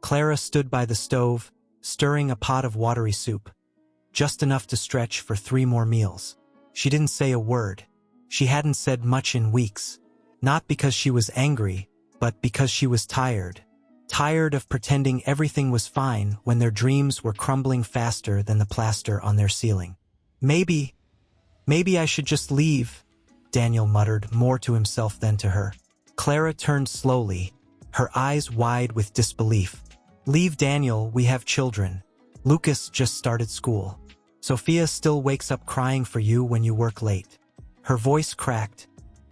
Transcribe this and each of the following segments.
Clara stood by the stove, stirring a pot of watery soup, just enough to stretch for 3 more meals. She didn't say a word. She hadn't said much in weeks, not because she was angry, but because she was tired. Tired of pretending everything was fine when their dreams were crumbling faster than the plaster on their ceiling. Maybe I should just leave, Daniel muttered, more to himself than to her. Clara turned slowly, her eyes wide with disbelief. Leave, Daniel, we have children. Lucas just started school. Sophia still wakes up crying for you when you work late. Her voice cracked,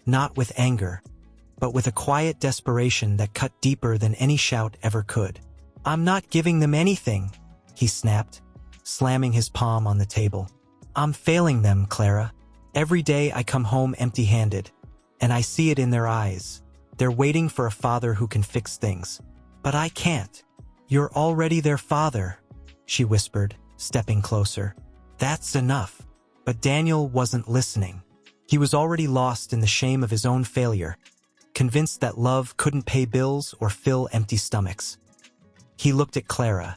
not with anger, but with a quiet desperation that cut deeper than any shout ever could. I'm not giving them anything, he snapped, slamming his palm on the table. I'm failing them, Clara. Every day I come home empty-handed, and I see it in their eyes. They're waiting for a father who can fix things. But I can't. You're already their father, she whispered, stepping closer. That's enough. But Daniel wasn't listening. He was already lost in the shame of his own failure, convinced that love couldn't pay bills or fill empty stomachs. He looked at Clara,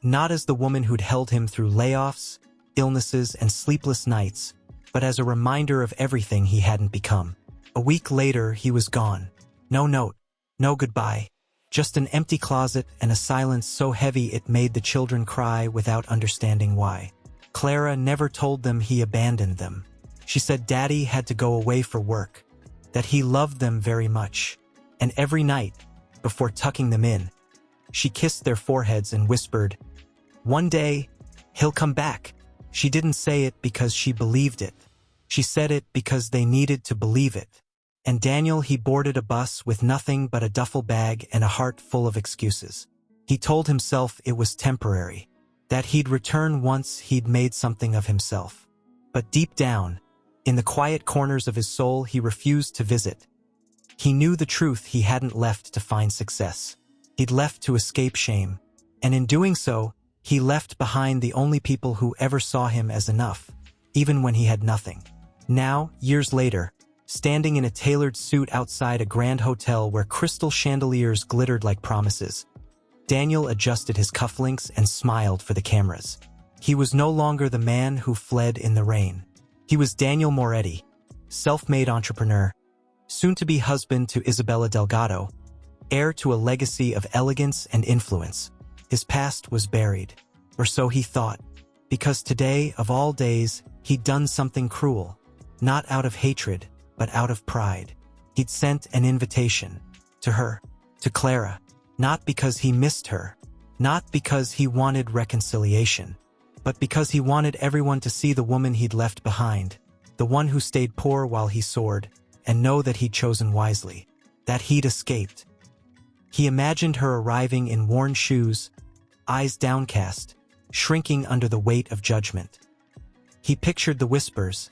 not as the woman who'd held him through layoffs, illnesses, and sleepless nights, but as a reminder of everything he hadn't become. A week later, he was gone. No note, no goodbye, just an empty closet and a silence so heavy it made the children cry without understanding why. Clara never told them he abandoned them. She said Daddy had to go away for work, that he loved them very much, and every night, before tucking them in, she kissed their foreheads and whispered, "One day, he'll come back." She didn't say it because she believed it. She said it because they needed to believe it. And Daniel, he boarded a bus with nothing but a duffel bag and a heart full of excuses. He told himself it was temporary, that he'd return once he'd made something of himself. But deep down, in the quiet corners of his soul, he refused to visit. He knew the truth: he hadn't left to find success. He'd left to escape shame, and in doing so, he left behind the only people who ever saw him as enough, even when he had nothing. Now, years later, standing in a tailored suit outside a grand hotel where crystal chandeliers glittered like promises, Daniel adjusted his cufflinks and smiled for the cameras. He was no longer the man who fled in the rain. He was Daniel Moretti, self-made entrepreneur, soon-to-be husband to Isabella Delgado, heir to a legacy of elegance and influence. His past was buried, or so he thought, because today, of all days, he'd done something cruel, not out of hatred, but out of pride. He'd sent an invitation to her, to Clara, not because he missed her, not because he wanted reconciliation, but because he wanted everyone to see the woman he'd left behind, the one who stayed poor while he soared, and know that he'd chosen wisely, that he'd escaped. He imagined her arriving in worn shoes, eyes downcast, shrinking under the weight of judgment. He pictured the whispers.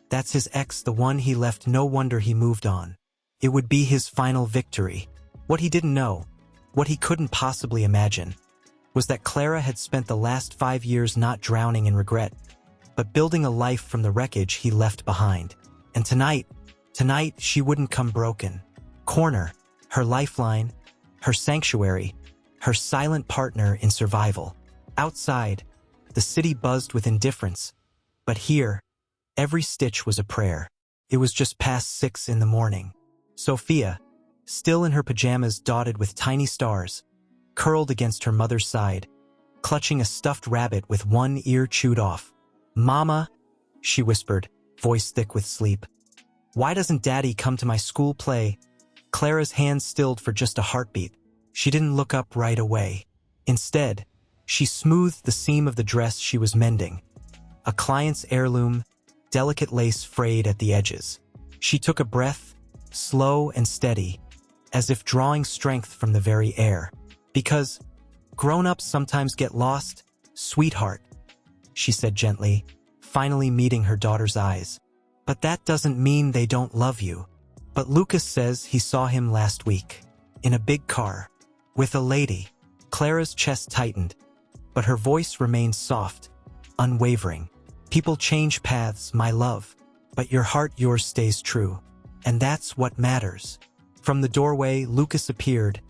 That's his ex, the one he left. No wonder he moved on. It would be his final victory. What he didn't know, what he couldn't possibly imagine, was that Clara had spent the last 5 years not drowning in regret, but building a life from the wreckage he left behind. And tonight she wouldn't come broken. Corner, her lifeline, her sanctuary, her silent partner in survival. Outside, the city buzzed with indifference, but here, every stitch was a prayer. It was just past 6 in the morning. Sophia, still in her pajamas dotted with tiny stars, curled against her mother's side, clutching a stuffed rabbit with one ear chewed off. "Mama," she whispered, voice thick with sleep. "Why doesn't Daddy come to my school play?" Clara's hands stilled for just a heartbeat. She didn't look up right away. Instead, she smoothed the seam of the dress she was mending. A client's heirloom, delicate lace frayed at the edges. She took a breath, slow and steady, as if drawing strength from the very air. "Because grown-ups sometimes get lost, sweetheart," she said gently, finally meeting her daughter's eyes. "But that doesn't mean they don't love you." "But Lucas says he saw him last week, in a big car, with a lady." Clara's chest tightened, but her voice remained soft, unwavering. "People change paths, my love, but your heart, yours stays true. And that's what matters." From the doorway, Lucas appeared,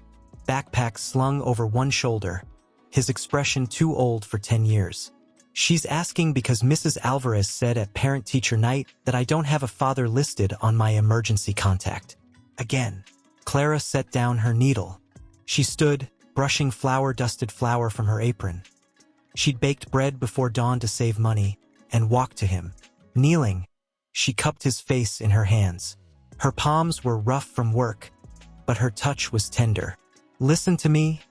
backpack slung over one shoulder, his expression too old for 10 years. She's asking because Mrs. Alvarez said at parent-teacher night that I don't have a father listed on my emergency contact. Again. Clara set down her needle. She stood, brushing flour-dusted flour from her apron. She'd baked bread before dawn to save money, and walked to him. Kneeling, she cupped his face in her hands. Her palms were rough from work, but her touch was tender. "Listen to me,"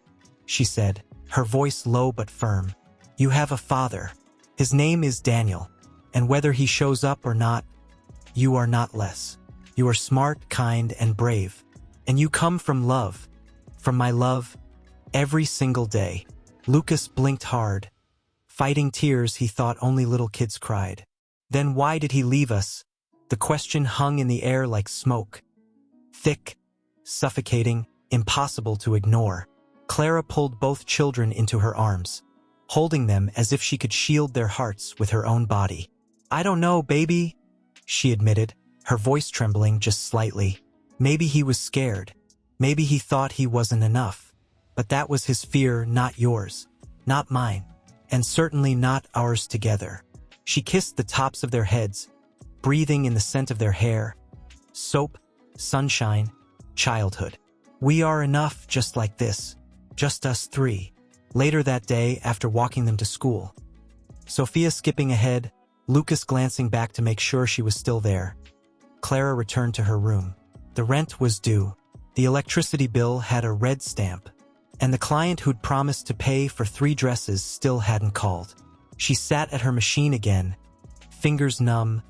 she said, her voice low but firm. "You have a father. His name is Daniel, and whether he shows up or not, you are not less. You are smart, kind, and brave. And you come from love. From my love, every single day." Lucas blinked hard, fighting tears he thought only little kids cried. Then why did he leave us? The question hung in the air like smoke. Thick, suffocating, impossible to ignore. Clara pulled both children into her arms, holding them as if she could shield their hearts with her own body. "I don't know, baby," she admitted, her voice trembling just slightly. Maybe he was scared. Maybe he thought he wasn't enough. But that was his fear, not yours, not mine, and certainly not ours together. She kissed the tops of their heads, breathing in the scent of their hair. Soap, sunshine, childhood. "We are enough just like this. Just us three." Later that day, after walking them to school, Sophia skipping ahead, Lucas glancing back to make sure she was still there, Clara returned to her room. The rent was due. The electricity bill had a red stamp, and the client who'd promised to pay for 3 dresses still hadn't called. She sat at her machine again, fingers numb,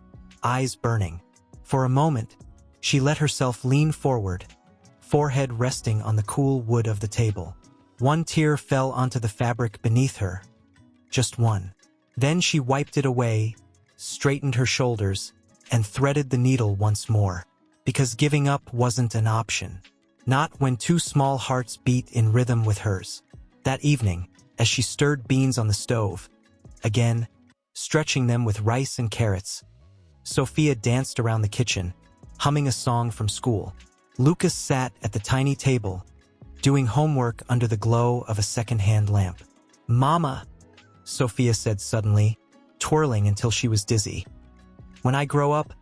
eyes burning. For a moment, she let herself lean forward, forehead resting on the cool wood of the table. One tear fell onto the fabric beneath her. Just one. Then she wiped it away, straightened her shoulders, and threaded the needle once more. Because giving up wasn't an option. Not when 2 small hearts beat in rhythm with hers. That evening, as she stirred beans on the stove, again, stretching them with rice and carrots, Sophia danced around the kitchen, humming a song from school. Lucas sat at the tiny table, doing homework under the glow of a second-hand lamp. "Mama," Sophia said suddenly, twirling until she was dizzy. "When I grow up,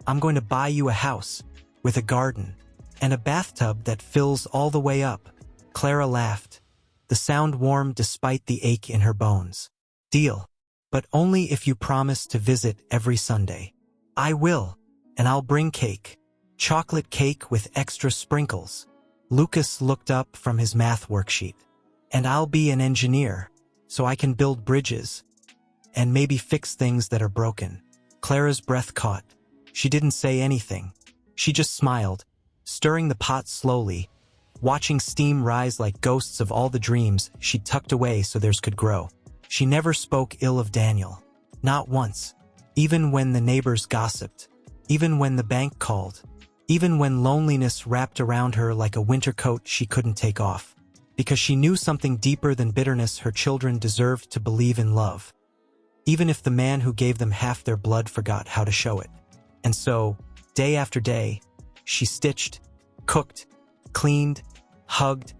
I'm going to buy you a house, with a garden, and a bathtub that fills all the way up." Clara laughed, the sound warm despite the ache in her bones. "Deal. But only if you promise to visit every Sunday." "I will, and I'll bring cake. Chocolate cake with extra sprinkles." Lucas looked up from his math worksheet. "And I'll be an engineer, so I can build bridges, and maybe fix things that are broken." Clara's breath caught. She didn't say anything. She just smiled, stirring the pot slowly, watching steam rise like ghosts of all the dreams she'd tucked away so theirs could grow. She never spoke ill of Daniel. Not once. Even when the neighbors gossiped. Even when the bank called. Even when loneliness wrapped around her like a winter coat she couldn't take off. Because she knew something deeper than bitterness: her children deserved to believe in love. Even if the man who gave them half their blood forgot how to show it. And so, day after day, she stitched, cooked, cleaned, hugged,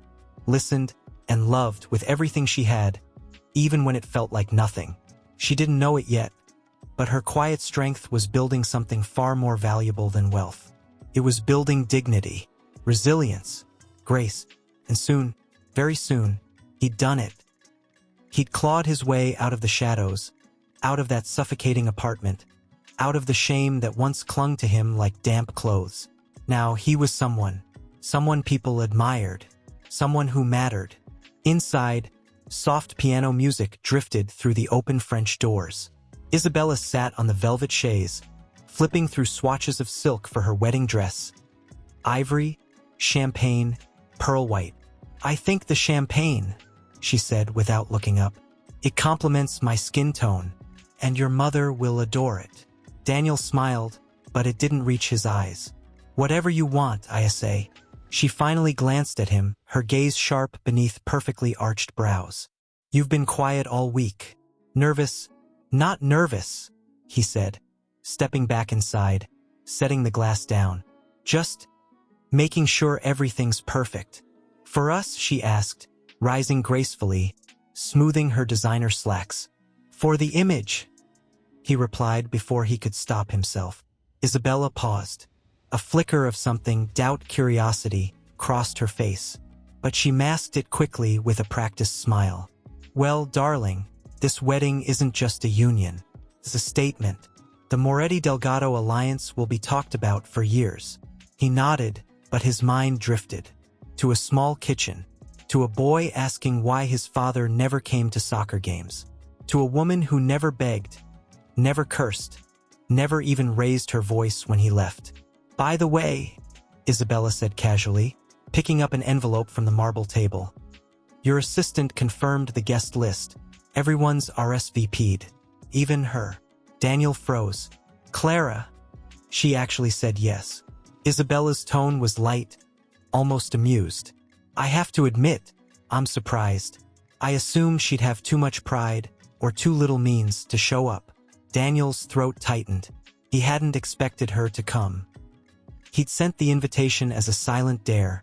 listened, and loved with everything she had, even when it felt like nothing. She didn't know it yet, but her quiet strength was building something far more valuable than wealth. It was building dignity, resilience, grace, and soon, very soon, he'd done it. He'd clawed his way out of the shadows, out of that suffocating apartment, out of the shame that once clung to him like damp clothes. Now he was someone people admired, someone who mattered. Inside, soft piano music drifted through the open French doors. Isabella sat on the velvet chaise, flipping through swatches of silk for her wedding dress. Ivory, champagne, pearl white. "I think the champagne," she said without looking up. "It complements my skin tone, and your mother will adore it." Daniel smiled, but it didn't reach his eyes. "Whatever you want, I say." She finally glanced at him, her gaze sharp beneath perfectly arched brows. "You've been quiet all week. Nervous?" "Not nervous," he said, stepping back inside, setting the glass down. "Just making sure everything's perfect. For us, she asked, rising gracefully, smoothing her designer slacks. For the image, he replied before he could stop himself. Isabella paused. A flicker of something, doubt, curiosity, crossed her face, but she masked it quickly with a practiced smile. Well, darling, this wedding isn't just a union. It's a statement. The Moretti-Delgado alliance will be talked about for years. He nodded, but his mind drifted. To a small kitchen. To a boy asking why his father never came to soccer games. To a woman who never begged, never cursed, never even raised her voice when he left. By the way, Isabella said casually, picking up an envelope from the marble table. Your assistant confirmed the guest list. Everyone's RSVP'd. Even her. Daniel froze. Clara. She actually said yes. Isabella's tone was light, almost amused. I have to admit, I'm surprised. I assumed she'd have too much pride, or too little means, to show up. Daniel's throat tightened. He hadn't expected her to come. He'd sent the invitation as a silent dare,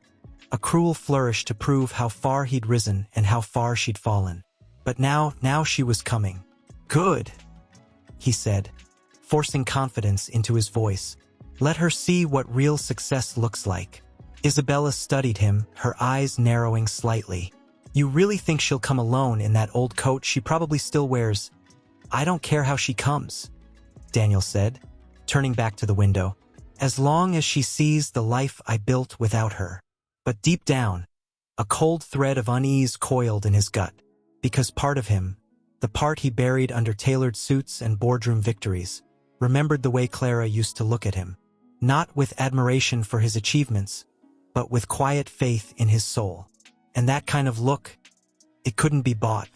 a cruel flourish to prove how far he'd risen and how far she'd fallen. But now she was coming. Good, he said, forcing confidence into his voice. Let her see what real success looks like. Isabella studied him, her eyes narrowing slightly. You really think she'll come alone in that old coat she probably still wears? I don't care how she comes, Daniel said, turning back to the window. As long as she sees the life I built without her. But deep down, a cold thread of unease coiled in his gut, because part of him, the part he buried under tailored suits and boardroom victories, remembered the way Clara used to look at him. Not with admiration for his achievements, but with quiet faith in his soul. And that kind of look, it couldn't be bought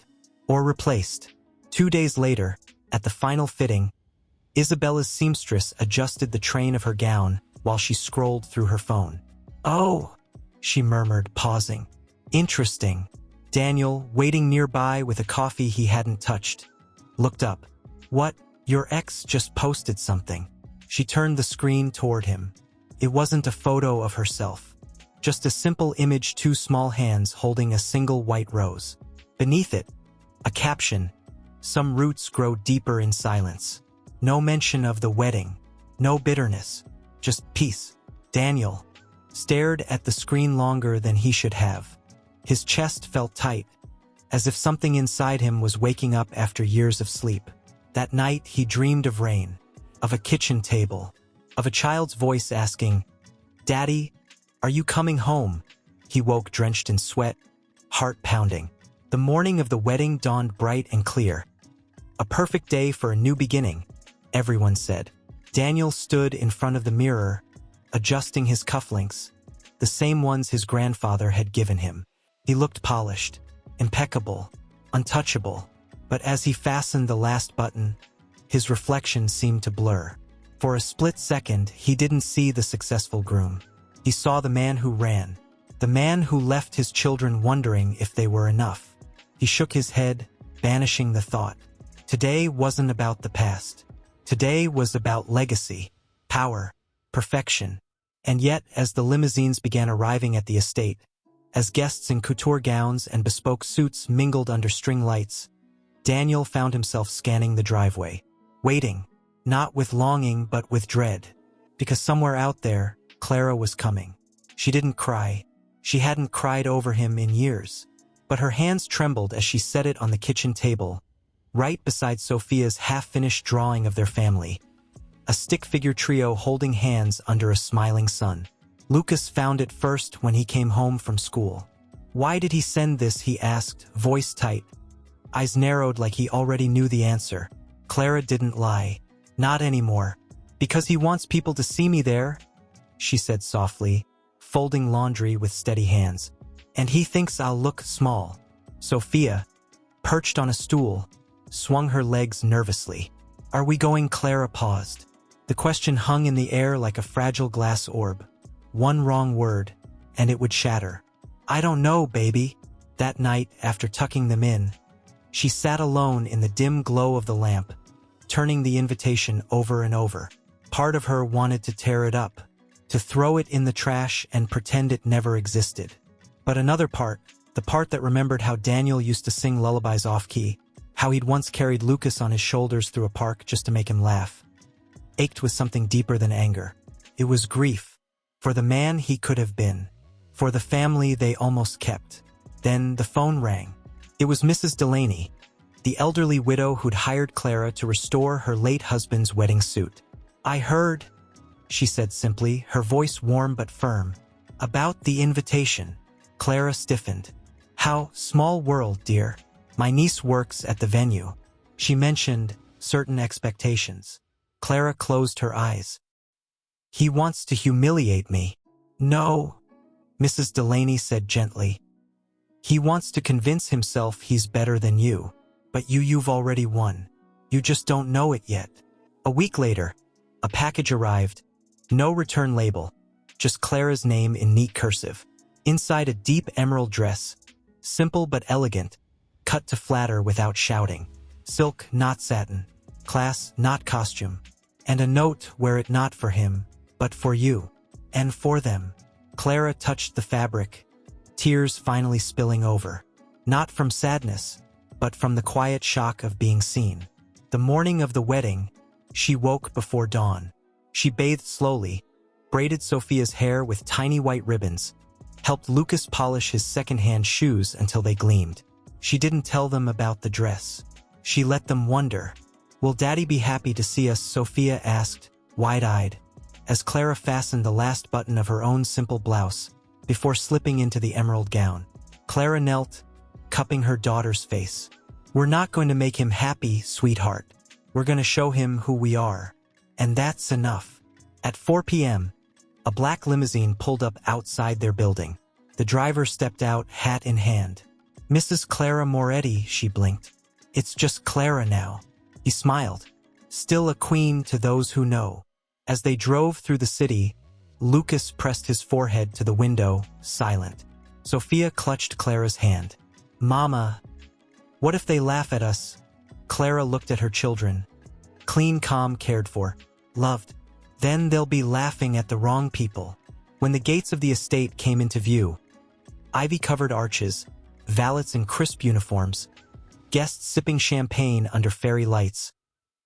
or replaced. 2 days later, at the final fitting, Isabella's seamstress adjusted the train of her gown while she scrolled through her phone. Oh, she murmured, pausing. Interesting. Daniel, waiting nearby with a coffee he hadn't touched, looked up. What? Your ex just posted something. She turned the screen toward him. It wasn't a photo of herself. Just a simple image, 2 small hands holding a single white rose. Beneath it, a caption. Some roots grow deeper in silence. No mention of the wedding. No bitterness. Just peace. Daniel stared at the screen longer than he should have. His chest felt tight, as if something inside him was waking up after years of sleep. That night he dreamed of rain, of a kitchen table, of a child's voice asking, Daddy, are you coming home? He woke drenched in sweat, heart pounding. The morning of the wedding dawned bright and clear. A perfect day for a new beginning, everyone said. Daniel stood in front of the mirror, adjusting his cufflinks, the same ones his grandfather had given him. He looked polished, impeccable, untouchable, but as he fastened the last button, his reflection seemed to blur. For a split second, he didn't see the successful groom. He saw the man who ran, the man who left his children wondering if they were enough. He shook his head, banishing the thought. Today wasn't about the past. Today was about legacy, power, perfection. And yet, as the limousines began arriving at the estate, as guests in couture gowns and bespoke suits mingled under string lights, Daniel found himself scanning the driveway, waiting, not with longing but with dread, because somewhere out there, Clara was coming. She didn't cry. She hadn't cried over him in years, but her hands trembled as she set it on the kitchen table, right beside Sophia's half-finished drawing of their family, a stick-figure trio holding hands under a smiling sun. Lucas found it first when he came home from school. Why did he send this, he asked, voice tight. Eyes narrowed like he already knew the answer. Clara didn't lie. Not anymore. Because he wants people to see me there, she said softly, folding laundry with steady hands. And he thinks I'll look small. Sophia, perched on a stool, swung her legs nervously. Are we going? Clara paused. The question hung in the air like a fragile glass orb. One wrong word, and it would shatter. I don't know, baby. That night, after tucking them in, she sat alone in the dim glow of the lamp, turning the invitation over and over. Part of her wanted to tear it up, to throw it in the trash and pretend it never existed. But another part, the part that remembered how Daniel used to sing lullabies off-key, how he'd once carried Lucas on his shoulders through a park just to make him laugh, ached with something deeper than anger. It was grief, for the man he could have been, for the family they almost kept. Then the phone rang. It was Mrs. Delaney, the elderly widow who'd hired Clara to restore her late husband's wedding suit. "I heard," she said simply, her voice warm but firm. "About the invitation." Clara stiffened. "How small world, dear. My niece works at the venue." She mentioned certain expectations. Clara closed her eyes. "He wants to humiliate me." "No," Mrs. Delaney said gently. "He wants to convince himself he's better than you. But you've already won. You just don't know it yet." A week later, a package arrived. No return label, just Clara's name in neat cursive. Inside a deep emerald dress, simple but elegant, cut to flatter without shouting. Silk, not satin. Class, not costume. And a note, wear it not for him, but for you. And for them. Clara touched the fabric, tears finally spilling over. Not from sadness, but from the quiet shock of being seen. The morning of the wedding, she woke before dawn. She bathed slowly, braided Sophia's hair with tiny white ribbons, helped Lucas polish his second-hand shoes until they gleamed. She didn't tell them about the dress. She let them wonder. "Will Daddy be happy to see us?" Sophia asked, wide-eyed, as Clara fastened the last button of her own simple blouse before slipping into the emerald gown. Clara knelt, cupping her daughter's face. "We're not going to make him happy, sweetheart. We're going to show him who we are. And that's enough." At 4 p.m., a black limousine pulled up outside their building. The driver stepped out, hat in hand. "Mrs. Clara Moretti," she blinked. "It's just Clara now." He smiled. "Still a queen to those who know." As they drove through the city, Lucas pressed his forehead to the window, silent. Sophia clutched Clara's hand. "Mama, what if they laugh at us?" Clara looked at her children. Clean, calm, cared for, loved. "Then they'll be laughing at the wrong people." When the gates of the estate came into view, ivy-covered arches, valets in crisp uniforms, guests sipping champagne under fairy lights,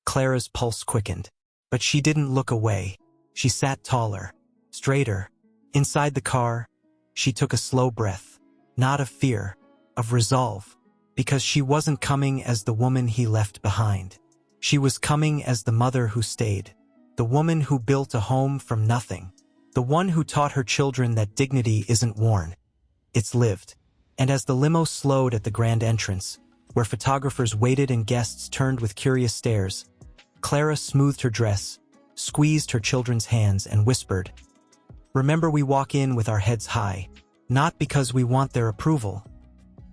Clara's pulse quickened. But she didn't look away. She sat taller, straighter. Inside the car, she took a slow breath, not of fear, of resolve, because she wasn't coming as the woman he left behind. She was coming as the mother who stayed, the woman who built a home from nothing, the one who taught her children that dignity isn't worn, it's lived. And as the limo slowed at the grand entrance, where photographers waited and guests turned with curious stares, Clara smoothed her dress, squeezed her children's hands, and whispered, "Remember, we walk in with our heads high, not because we want their approval,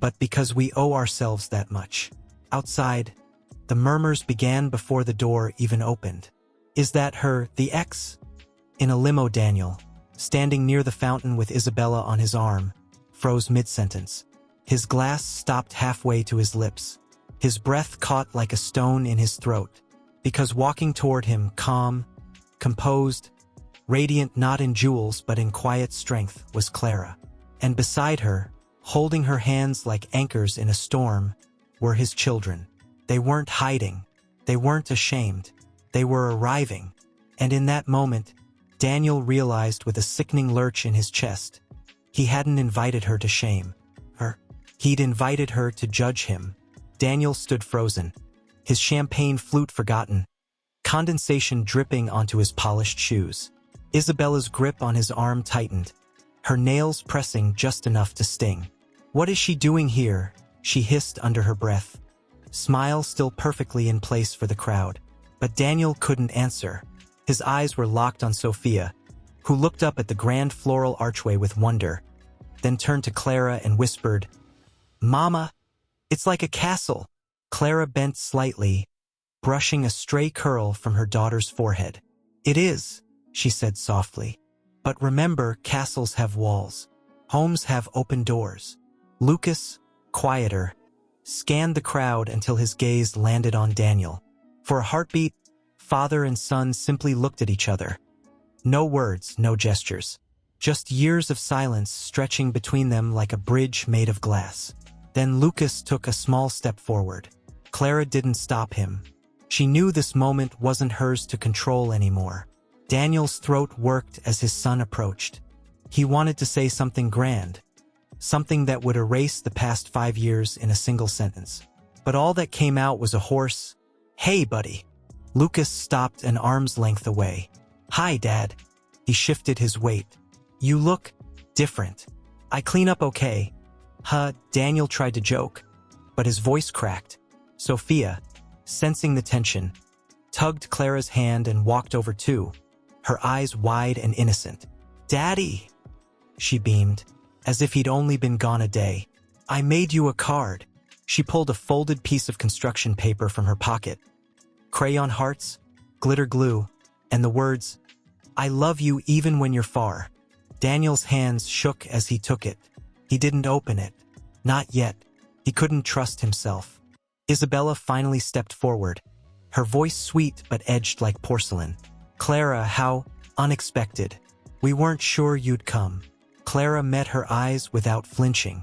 but because we owe ourselves that much." Outside, the murmurs began before the door even opened. "Is that her, the ex?" In a limo, Daniel, standing near the fountain with Isabella on his arm, froze mid-sentence. His glass stopped halfway to his lips. His breath caught like a stone in his throat. Because walking toward him, calm, composed, radiant not in jewels but in quiet strength, was Clara. And beside her, holding her hands like anchors in a storm, were his children. They weren't hiding. They weren't ashamed. They were arriving. And in that moment, Daniel realized with a sickening lurch in his chest, he hadn't invited her to shame her. He'd invited her to judge him. Daniel stood frozen, his champagne flute forgotten, condensation dripping onto his polished shoes. Isabella's grip on his arm tightened, her nails pressing just enough to sting. "What is she doing here?" she hissed under her breath, smile still perfectly in place for the crowd. But Daniel couldn't answer. His eyes were locked on Sophia, who looked up at the grand floral archway with wonder, then turned to Clara and whispered, "Mama, it's like a castle." Clara bent slightly, brushing a stray curl from her daughter's forehead. "It is," she said softly. "But remember, castles have walls. Homes have open doors." Lucas, quieter, scanned the crowd until his gaze landed on Daniel. For a heartbeat, father and son simply looked at each other. No words, no gestures. Just years of silence stretching between them like a bridge made of glass. Then Lucas took a small step forward. Clara didn't stop him. She knew this moment wasn't hers to control anymore. Daniel's throat worked as his son approached. He wanted to say something grand, something that would erase the past 5 years in a single sentence. But all that came out was a hoarse, "Hey, buddy." Lucas stopped an arm's length away. "Hi, Dad." He shifted his weight. "You look different." "I clean up okay." Daniel tried to joke, but his voice cracked. Sophia, sensing the tension, tugged Clara's hand and walked over too, her eyes wide and innocent. "Daddy," she beamed, as if he'd only been gone a day. "I made you a card." She pulled a folded piece of construction paper from her pocket. Crayon hearts, glitter glue, and the words, "I love you even when you're far." Daniel's hands shook as he took it. He didn't open it. Not yet. He couldn't trust himself. Isabella finally stepped forward, her voice sweet but edged like porcelain. "Clara, how unexpected. We weren't sure you'd come." Clara met her eyes without flinching.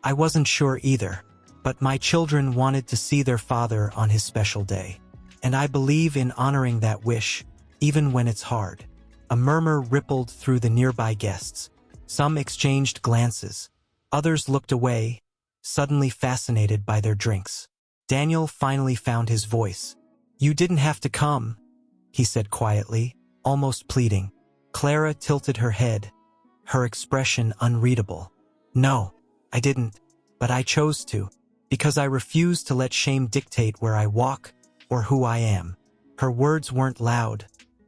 "I wasn't sure either, but my children wanted to see their father on his special day. And I believe in honoring that wish, even when it's hard." A murmur rippled through the nearby guests. Some exchanged glances. Others looked away, suddenly fascinated by their drinks. Daniel finally found his voice. "You didn't have to come," he said quietly, almost pleading. Clara tilted her head, her expression unreadable. "No, I didn't, but I chose to, because I refuse to let shame dictate where I walk or who I am." Her words weren't loud,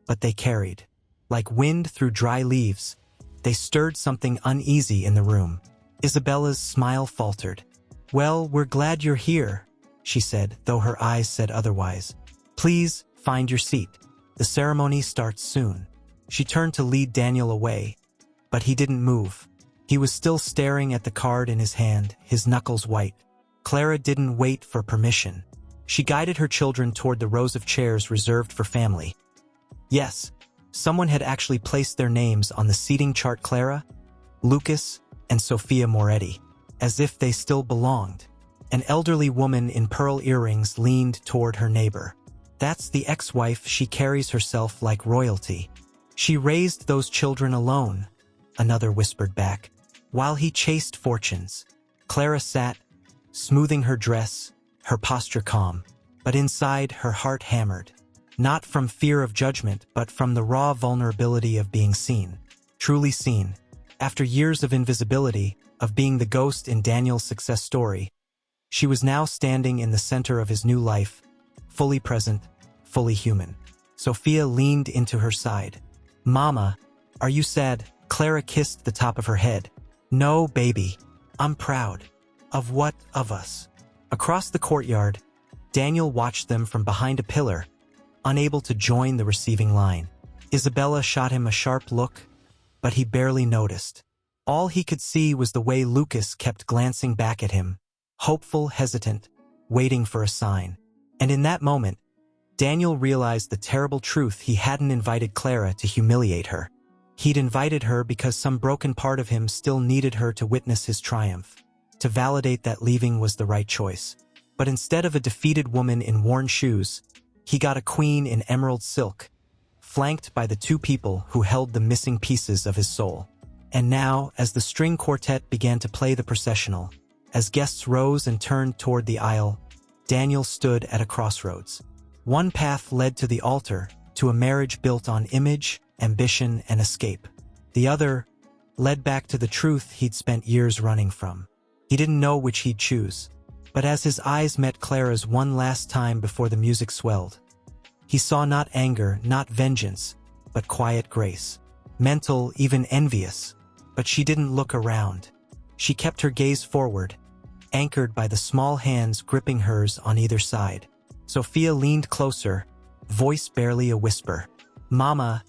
but they carried. Like wind through dry leaves, they stirred something uneasy in the room. Isabella's smile faltered. "Well, we're glad you're here," she said, though her eyes said otherwise. "Please, find your seat. The ceremony starts soon." She turned to lead Daniel away, but he didn't move. He was still staring at the card in his hand, his knuckles white. Clara didn't wait for permission. She guided her children toward the rows of chairs reserved for family. Yes, someone had actually placed their names on the seating chart. Clara, Lucas, and Sophia Moretti, as if they still belonged. An elderly woman in pearl earrings leaned toward her neighbor. "That's the ex-wife. She carries herself like royalty." "She raised those children alone," another whispered back, "while he chased fortunes." Clara sat, smoothing her dress, her posture calm, but inside her heart hammered. Not from fear of judgment, but from the raw vulnerability of being seen. Truly seen. After years of invisibility, of being the ghost in Daniel's success story, she was now standing in the center of his new life, fully present, fully human. Sophia leaned into her side. "Mama, are you sad?" Clara kissed the top of her head. "No, baby. I'm proud." "Of what of us?" Across the courtyard, Daniel watched them from behind a pillar, unable to join the receiving line. Isabella shot him a sharp look, but he barely noticed. All he could see was the way Lucas kept glancing back at him, hopeful, hesitant, waiting for a sign. And in that moment, Daniel realized the terrible truth. He hadn't invited Clara to humiliate her. He'd invited her because some broken part of him still needed her to witness his triumph, to validate that leaving was the right choice. But instead of a defeated woman in worn shoes, he got a queen in emerald silk, flanked by the two people who held the missing pieces of his soul. And now, as the string quartet began to play the processional, as guests rose and turned toward the aisle, Daniel stood at a crossroads. One path led to the altar, to a marriage built on image, ambition, and escape. The other led back to the truth he'd spent years running from. He didn't know which he'd choose, but as his eyes met Clara's one last time before the music swelled, he saw not anger, not vengeance, but quiet grace. Mental, even envious. But she didn't look around. She kept her gaze forward, anchored by the small hands gripping hers on either side. Sophia leaned closer, voice barely a whisper. "Mama,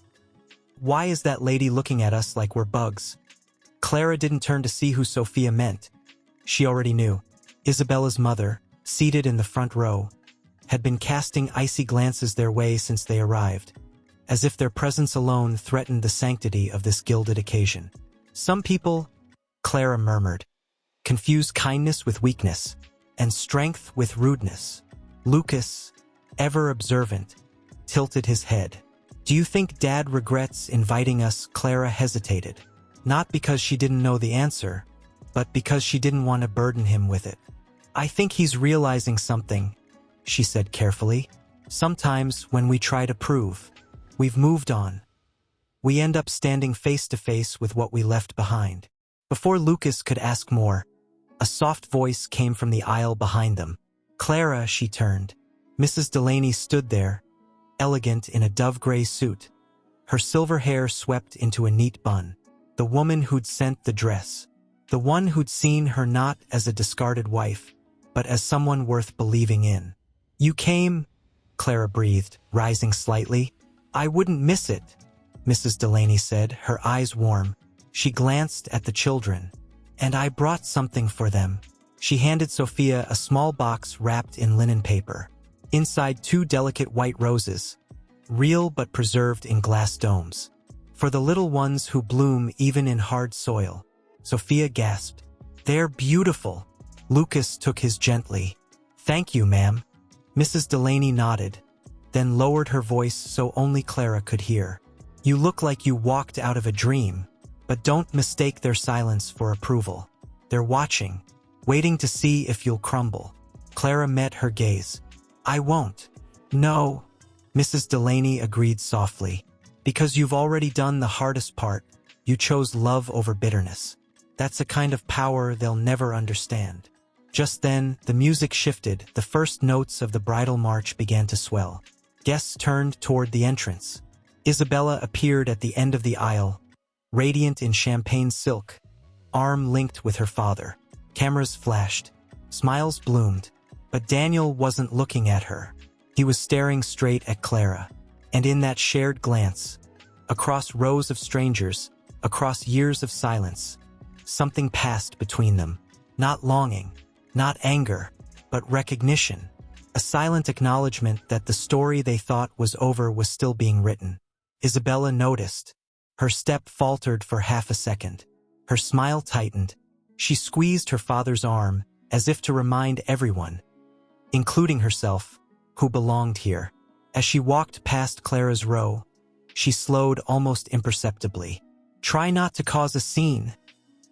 why is that lady looking at us like we're bugs?" Clara didn't turn to see who Sophia meant. She already knew. Isabella's mother, seated in the front row, had been casting icy glances their way since they arrived, as if their presence alone threatened the sanctity of this gilded occasion. Some people, Clara murmured, confuse kindness with weakness, and strength with rudeness. Lucas, ever observant, tilted his head. Do you think Dad regrets inviting us? Clara hesitated. Not because she didn't know the answer, but because she didn't want to burden him with it. I think he's realizing something, she said carefully. Sometimes when we try to prove we've moved on, we end up standing face to face with what we left behind. Before Lucas could ask more, a soft voice came from the aisle behind them. Clara, she turned. Mrs. Delaney stood there, elegant in a dove-gray suit, her silver hair swept into a neat bun. The woman who'd sent the dress. The one who'd seen her not as a discarded wife, but as someone worth believing in. You came, Clara breathed, rising slightly. I wouldn't miss it, Mrs. Delaney said, her eyes warm. She glanced at the children. And I brought something for them. She handed Sophia a small box wrapped in linen paper. Inside 2 delicate white roses, real but preserved in glass domes. For the little ones who bloom even in hard soil. Sophia gasped. They're beautiful. Lucas took his gently. Thank you, ma'am. Mrs. Delaney nodded, then lowered her voice so only Clara could hear. You look like you walked out of a dream, but don't mistake their silence for approval. They're watching, waiting to see if you'll crumble. Clara met her gaze. I won't. No, Mrs. Delaney agreed softly. Because you've already done the hardest part. You chose love over bitterness. That's a kind of power they'll never understand. Just then, the music shifted. The first notes of the bridal march began to swell. Guests turned toward the entrance. Isabella appeared at the end of the aisle, radiant in champagne silk, arm linked with her father. Cameras flashed. Smiles bloomed. But Daniel wasn't looking at her. He was staring straight at Clara. And in that shared glance, across rows of strangers, across years of silence, something passed between them. Not longing, not anger, but recognition. A silent acknowledgement that the story they thought was over was still being written. Isabella noticed. Her step faltered for half a second. Her smile tightened. She squeezed her father's arm, as if to remind everyone, including herself, who belonged here. As she walked past Clara's row, she slowed almost imperceptibly. Try not to cause a scene,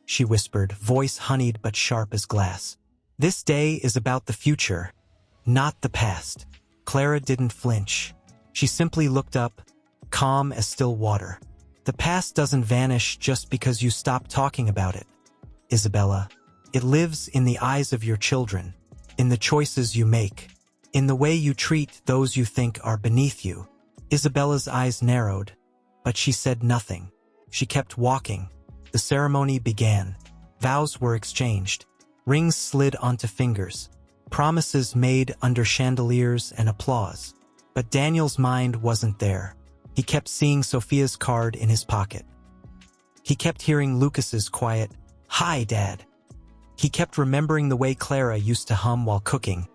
she whispered, voice honeyed but sharp as glass. This day is about the future, not the past. Clara didn't flinch. She simply looked up, calm as still water. The past doesn't vanish just because you stop talking about it, Isabella. It lives in the eyes of your children, in the choices you make, in the way you treat those you think are beneath you. Isabella's eyes narrowed, but she said nothing. She kept walking. The ceremony began. Vows were exchanged. Rings slid onto fingers. Promises made under chandeliers and applause. But Daniel's mind wasn't there. He kept seeing Sophia's card in his pocket. He kept hearing Lucas's quiet, "Hi, Dad." He kept remembering the way Clara used to hum while cooking,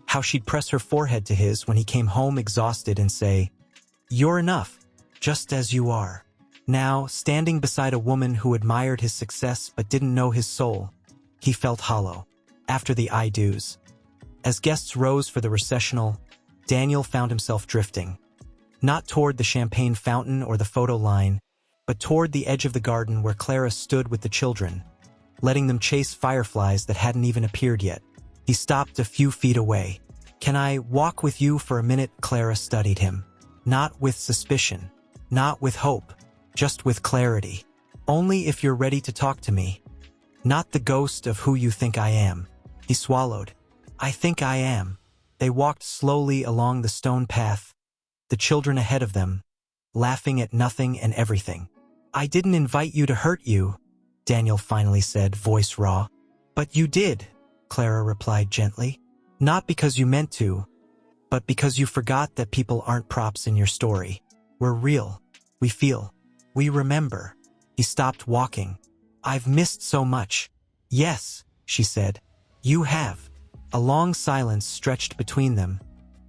how she'd press her forehead to his when he came home exhausted and say, "You're enough, just as you are." Now, standing beside a woman who admired his success but didn't know his soul, he felt hollow. After the I-do's, as guests rose for the recessional, Daniel found himself drifting. Not toward the champagne fountain or the photo line, but toward the edge of the garden where Clara stood with the children, letting them chase fireflies that hadn't even appeared yet. He stopped a few feet away. "Can I walk with you for a minute?" Clara studied him. Not with suspicion, not with hope, just with clarity. "Only if you're ready to talk to me. Not the ghost of who you think I am." He swallowed. "I think I am." They walked slowly along the stone path, the children ahead of them, laughing at nothing and everything. "I didn't invite you to hurt you," Daniel finally said, voice raw. "But you did," Clara replied gently. "Not because you meant to, but because you forgot that people aren't props in your story. We're real. We feel. We remember." He stopped walking. "I've missed so much." "Yes," she said. "You have." A long silence stretched between them,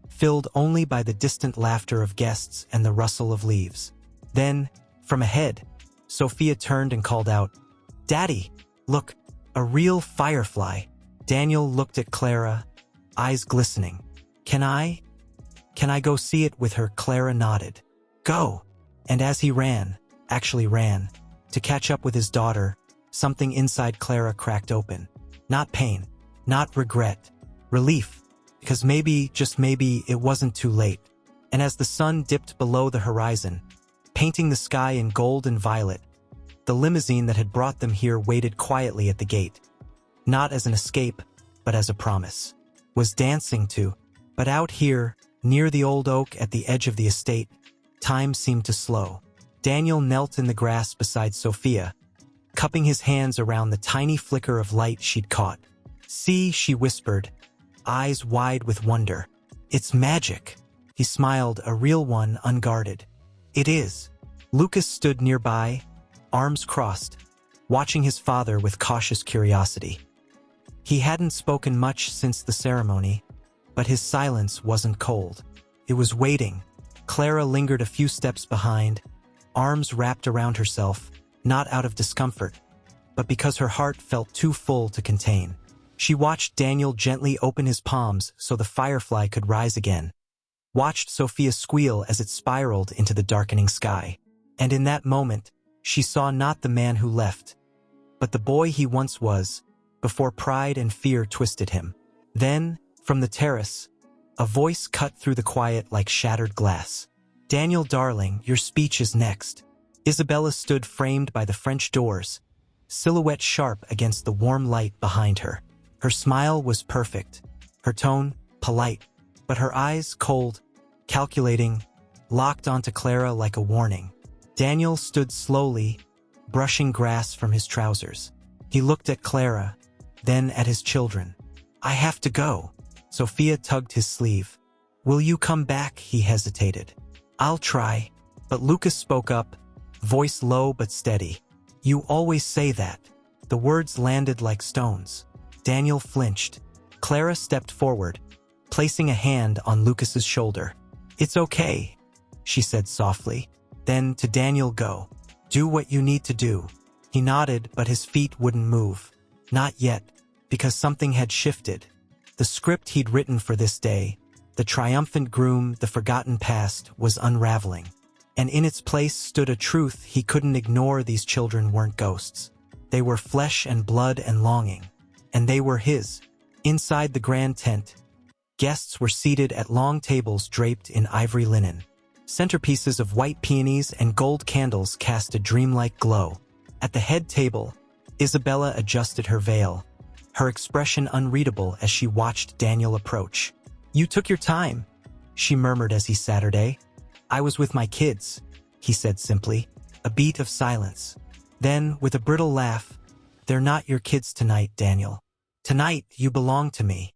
filled only by the distant laughter of guests and the rustle of leaves. Then, from ahead, Sophia turned and called out, Daddy, look, a real firefly. Daniel looked at Clara, eyes glistening. Can I go see it with her? Clara nodded. Go. And as he actually ran, to catch up with his daughter, something inside Clara cracked open. Not pain, not regret, relief, because maybe, just maybe, it wasn't too late. And as the sun dipped below the horizon, painting the sky in gold and violet, the limousine that had brought them here waited quietly at the gate. Not as an escape, but as a promise. Was dancing to. But out here, near the old oak at the edge of the estate, time seemed to slow. Daniel knelt in the grass beside Sophia, cupping his hands around the tiny flicker of light she'd caught. See, she whispered, eyes wide with wonder. It's magic. He smiled, a real one, unguarded. It is. Lucas stood nearby, arms crossed, watching his father with cautious curiosity. He hadn't spoken much since the ceremony, but his silence wasn't cold. It was waiting. Clara lingered a few steps behind, arms wrapped around herself, not out of discomfort, but because her heart felt too full to contain. She watched Daniel gently open his palms so the firefly could rise again, watched Sophia squeal as it spiraled into the darkening sky. And in that moment, she saw not the man who left, but the boy he once was, before pride and fear twisted him. Then, from the terrace, a voice cut through the quiet like shattered glass. Daniel, darling, your speech is next. Isabella stood framed by the French doors, silhouette sharp against the warm light behind her. Her smile was perfect, her tone polite, but her eyes cold, calculating, locked onto Clara like a warning. Daniel stood slowly, brushing grass from his trousers. He looked at Clara, then at his children. I have to go. Sophia tugged his sleeve. Will you come back? He hesitated. I'll try. But Lucas spoke up, voice low but steady. You always say that. The words landed like stones. Daniel flinched. Clara stepped forward, placing a hand on Lucas's shoulder. It's okay, she said softly. Then to Daniel, go. Do what you need to do. He nodded, but his feet wouldn't move. Not yet, because something had shifted. The script he'd written for this day, the triumphant groom, the forgotten past, was unraveling. And in its place stood a truth he couldn't ignore. These children weren't ghosts. They were flesh and blood and longing. And they were his. Inside the grand tent, guests were seated at long tables draped in ivory linen. Centerpieces of white peonies and gold candles cast a dreamlike glow. At the head table, Isabella adjusted her veil, her expression unreadable as she watched Daniel approach. You took your time, she murmured as he sat her down. I was with my kids, he said simply. A beat of silence. Then, with a brittle laugh, they're not your kids tonight, Daniel. Tonight, you belong to me.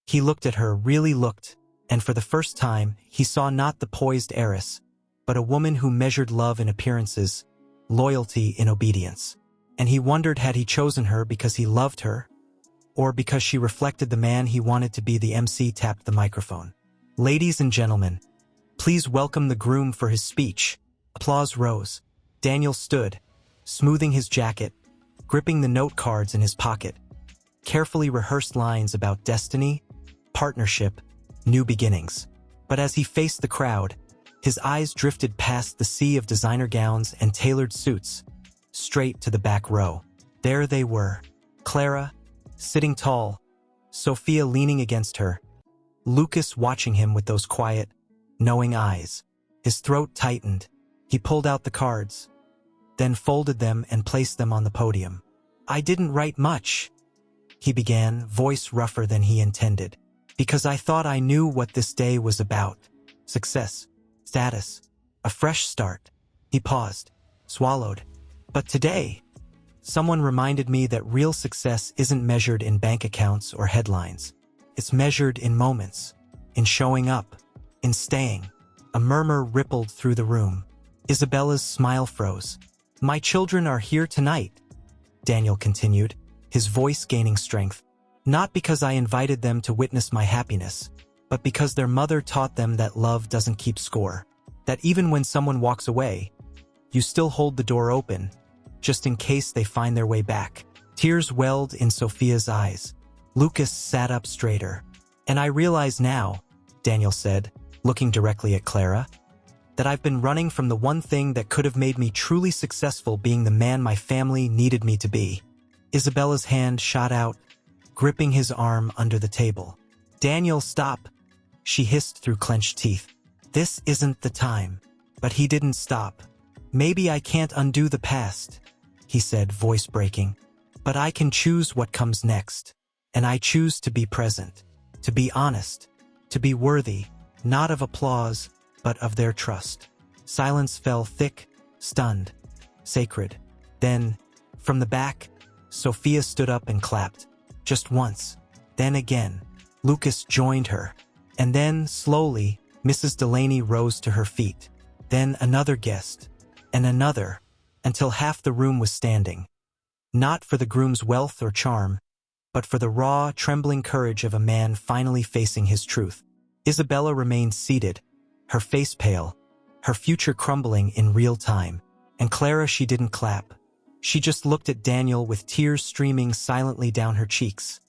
He looked at her, really looked, and for the first time, he saw not the poised heiress, but a woman who measured love in appearances, loyalty in obedience. And he wondered, had he chosen her because he loved her, or because she reflected the man he wanted to be? The MC tapped the microphone. Ladies and gentlemen, please welcome the groom for his speech. Applause rose. Daniel stood, smoothing his jacket, gripping the note cards in his pocket. Carefully rehearsed lines about destiny, partnership, new beginnings. But as he faced the crowd, his eyes drifted past the sea of designer gowns and tailored suits, straight to the back row. There they were, Clara, sitting tall, Sophia leaning against her, Lucas watching him with those quiet, knowing eyes. His throat tightened. He pulled out the cards, then folded them and placed them on the podium. I didn't write much, he began, voice rougher than he intended, because I thought I knew what this day was about. Success, status, a fresh start. He paused, swallowed. But today, someone reminded me that real success isn't measured in bank accounts or headlines. It's measured in moments, in showing up, in staying. A murmur rippled through the room. Isabella's smile froze. My children are here tonight, Daniel continued, his voice gaining strength. Not because I invited them to witness my happiness, but because their mother taught them that love doesn't keep score. That even when someone walks away, you still hold the door open, just in case they find their way back. Tears welled in Sophia's eyes. Lucas sat up straighter. And I realize now, Daniel said, looking directly at Clara, that I've been running from the one thing that could have made me truly successful, being the man my family needed me to be. Isabella's hand shot out, gripping his arm under the table. Daniel, stop, she hissed through clenched teeth. This isn't the time. But he didn't stop. Maybe I can't undo the past, he said, voice breaking. But I can choose what comes next. And I choose to be present, to be honest, to be worthy, not of applause, but of their trust. Silence fell thick, stunned, sacred. Then, from the back, Sophia stood up and clapped. Just once, then again. Lucas joined her. And then, slowly, Mrs. Delaney rose to her feet. Then another guest, and another, until half the room was standing. Not for the groom's wealth or charm, but for the raw, trembling courage of a man finally facing his truth. Isabella remained seated, her face pale, her future crumbling in real time. And Clara, she didn't clap. She just looked at Daniel with tears streaming silently down her cheeks.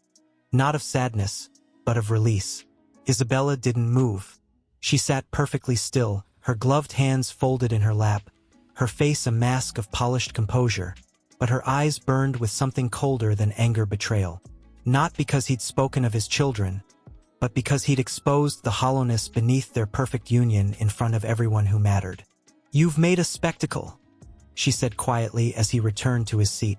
Not of sadness, but of release. Isabella didn't move. She sat perfectly still, her gloved hands folded in her lap, her face a mask of polished composure, but her eyes burned with something colder than anger, betrayal. Not because he'd spoken of his children, but because he'd exposed the hollowness beneath their perfect union in front of everyone who mattered. You've made a spectacle, she said quietly as he returned to his seat.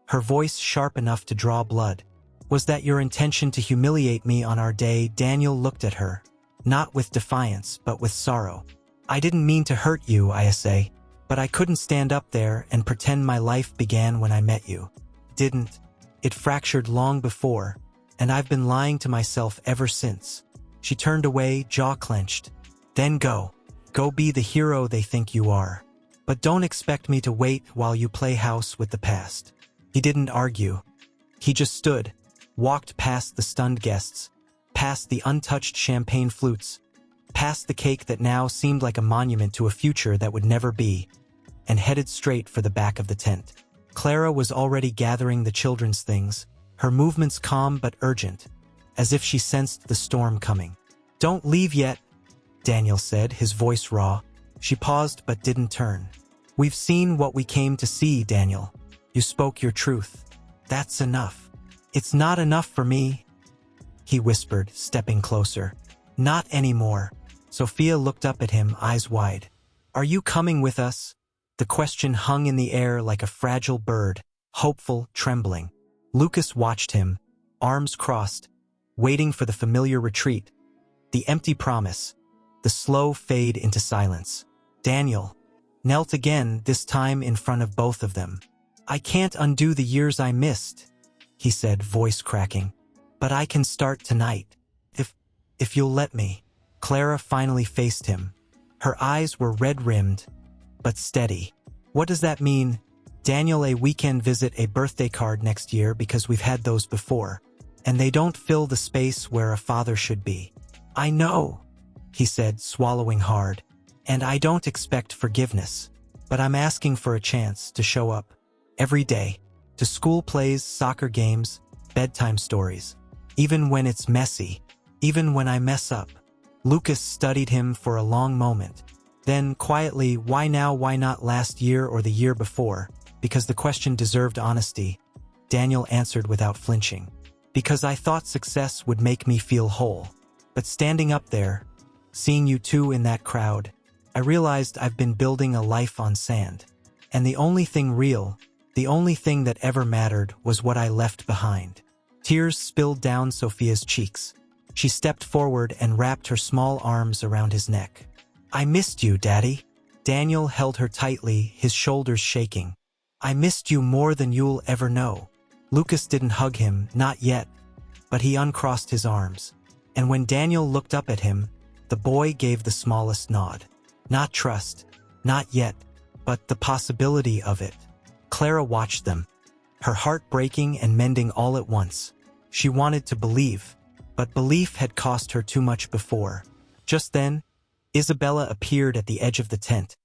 Her voice sharp enough to draw blood. Was that your intention, to humiliate me on our day? Daniel looked at her, not with defiance, but with sorrow. I didn't mean to hurt you, I say, but I couldn't stand up there and pretend my life began when I met you. Didn't. It fractured long before, and I've been lying to myself ever since. She turned away, jaw clenched. Then go. Go be the hero they think you are. But don't expect me to wait while you play house with the past. He didn't argue. He just stood, walked past the stunned guests, past the untouched champagne flutes, past the cake that now seemed like a monument to a future that would never be, and headed straight for the back of the tent. Clara was already gathering the children's things, her movements calm but urgent, as if she sensed the storm coming. Don't leave yet, Daniel said, his voice raw. She paused but didn't turn. We've seen what we came to see, Daniel. You spoke your truth. That's enough. It's not enough for me, he whispered, stepping closer. Not anymore. Sophia looked up at him, eyes wide. Are you coming with us? The question hung in the air like a fragile bird, hopeful, trembling. Lucas watched him, arms crossed, waiting for the familiar retreat, the empty promise, the slow fade into silence. Daniel knelt again, this time in front of both of them. I can't undo the years I missed, he said, voice cracking. But I can start tonight. If you'll let me. Clara finally faced him. Her eyes were red-rimmed, but steady. What does that mean? Daniel, a weekend visit, a birthday card next year, because we've had those before, and they don't fill the space where a father should be. I know, he said, swallowing hard, and I don't expect forgiveness, but I'm asking for a chance to show up every day, to school plays, soccer games, bedtime stories, even when it's messy, even when I mess up. Lucas studied him for a long moment. Then, quietly, why now, why not last year or the year before? Because the question deserved honesty. Daniel answered without flinching. Because I thought success would make me feel whole. But standing up there, seeing you two in that crowd, I realized I've been building a life on sand. And the only thing real, the only thing that ever mattered, was what I left behind. Tears spilled down Sophia's cheeks. She stepped forward and wrapped her small arms around his neck. I missed you, Daddy. Daniel held her tightly, his shoulders shaking. I missed you more than you'll ever know. Lucas didn't hug him, not yet, but he uncrossed his arms. And when Daniel looked up at him, the boy gave the smallest nod. Not trust, not yet, but the possibility of it. Clara watched them, her heart breaking and mending all at once. She wanted to believe, but belief had cost her too much before. Just then, Isabella appeared at the edge of the tent,